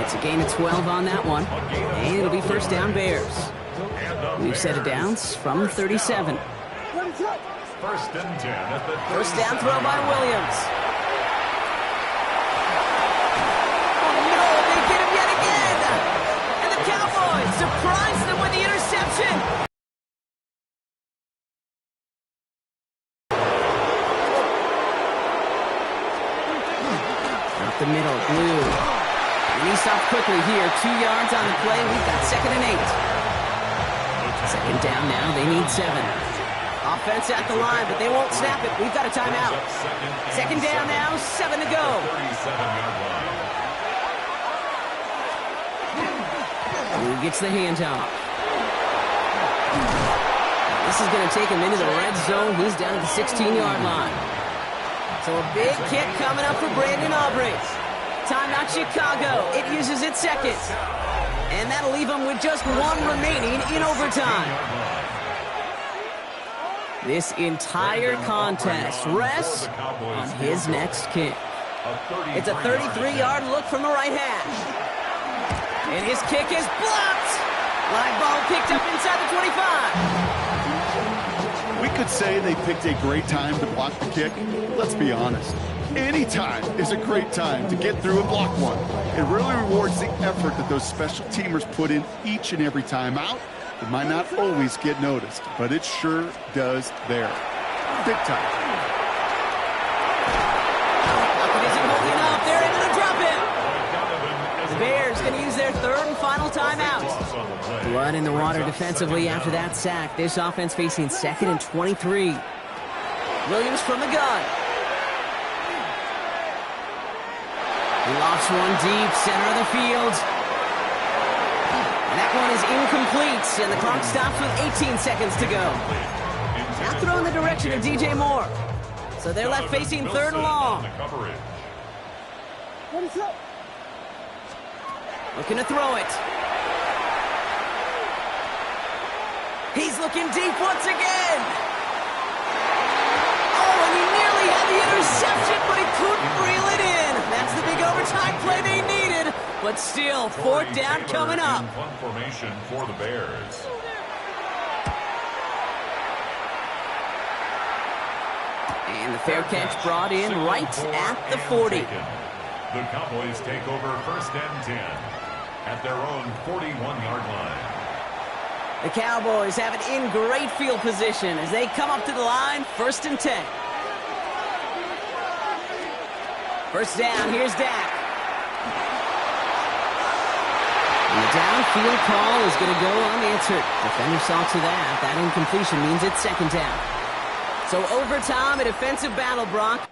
It's a gain of 12 on that one. And it'll be first down Bears. We've set it downs from the 37. First and 10 at the First down throw by Williams. Oh no, they get him yet again. And the Cowboys surprise them with the interception. Up the middle, Blue. And he stopped quickly here. 2 yards on the play. We've got second and 8. Second down now. They need 7. Offense at the line, but they won't snap it. We've got a timeout. Second down now. 7 to go. 37-yard line. Blue gets the handoff. This is going to take him into the red zone. He's down at the 16-yard line. So a big kick coming up for Brandon Aubrey. Timeout Chicago. It uses its second. And that'll leave him with just 1 remaining in overtime. This entire contest rests on his next kick. It's a 33-yard look from the right hash. And his kick is blocked. Live ball picked up inside the 25. We could say they picked a great time to block the kick. Let's be honest. Any time is a great time to get through and block one. It really rewards the effort that those special teamers put in each and every time out. It might not always get noticed, but it sure does there. Big time. It isn't holding up. They're able to drop him. The Bears going to use their third and final timeout. Blood in the water defensively after that sack. This offense facing second and 23. Williams from the gun. He lofts one deep, center of the field. And that one is incomplete, and the clock stops with 18 seconds to go. Now throw in the direction of DJ Moore. So they're left facing third and long. Looking to throw it. He's looking deep once again. Oh, and he nearly had the interception, but he couldn't reel it in. That's the big overtime play they needed. But still, fourth down coming up. Punt formation for the Bears. And the fair catch brought in right at the 40. The Cowboys take over first and 10 at their own 41-yard line. The Cowboys have it in great field position as they come up to the line, first and 10. First down, here's Dak. And the downfield call is going to go unanswered. Defender saw to that. That incompletion means it's second down. So overtime, a defensive battle, Brock.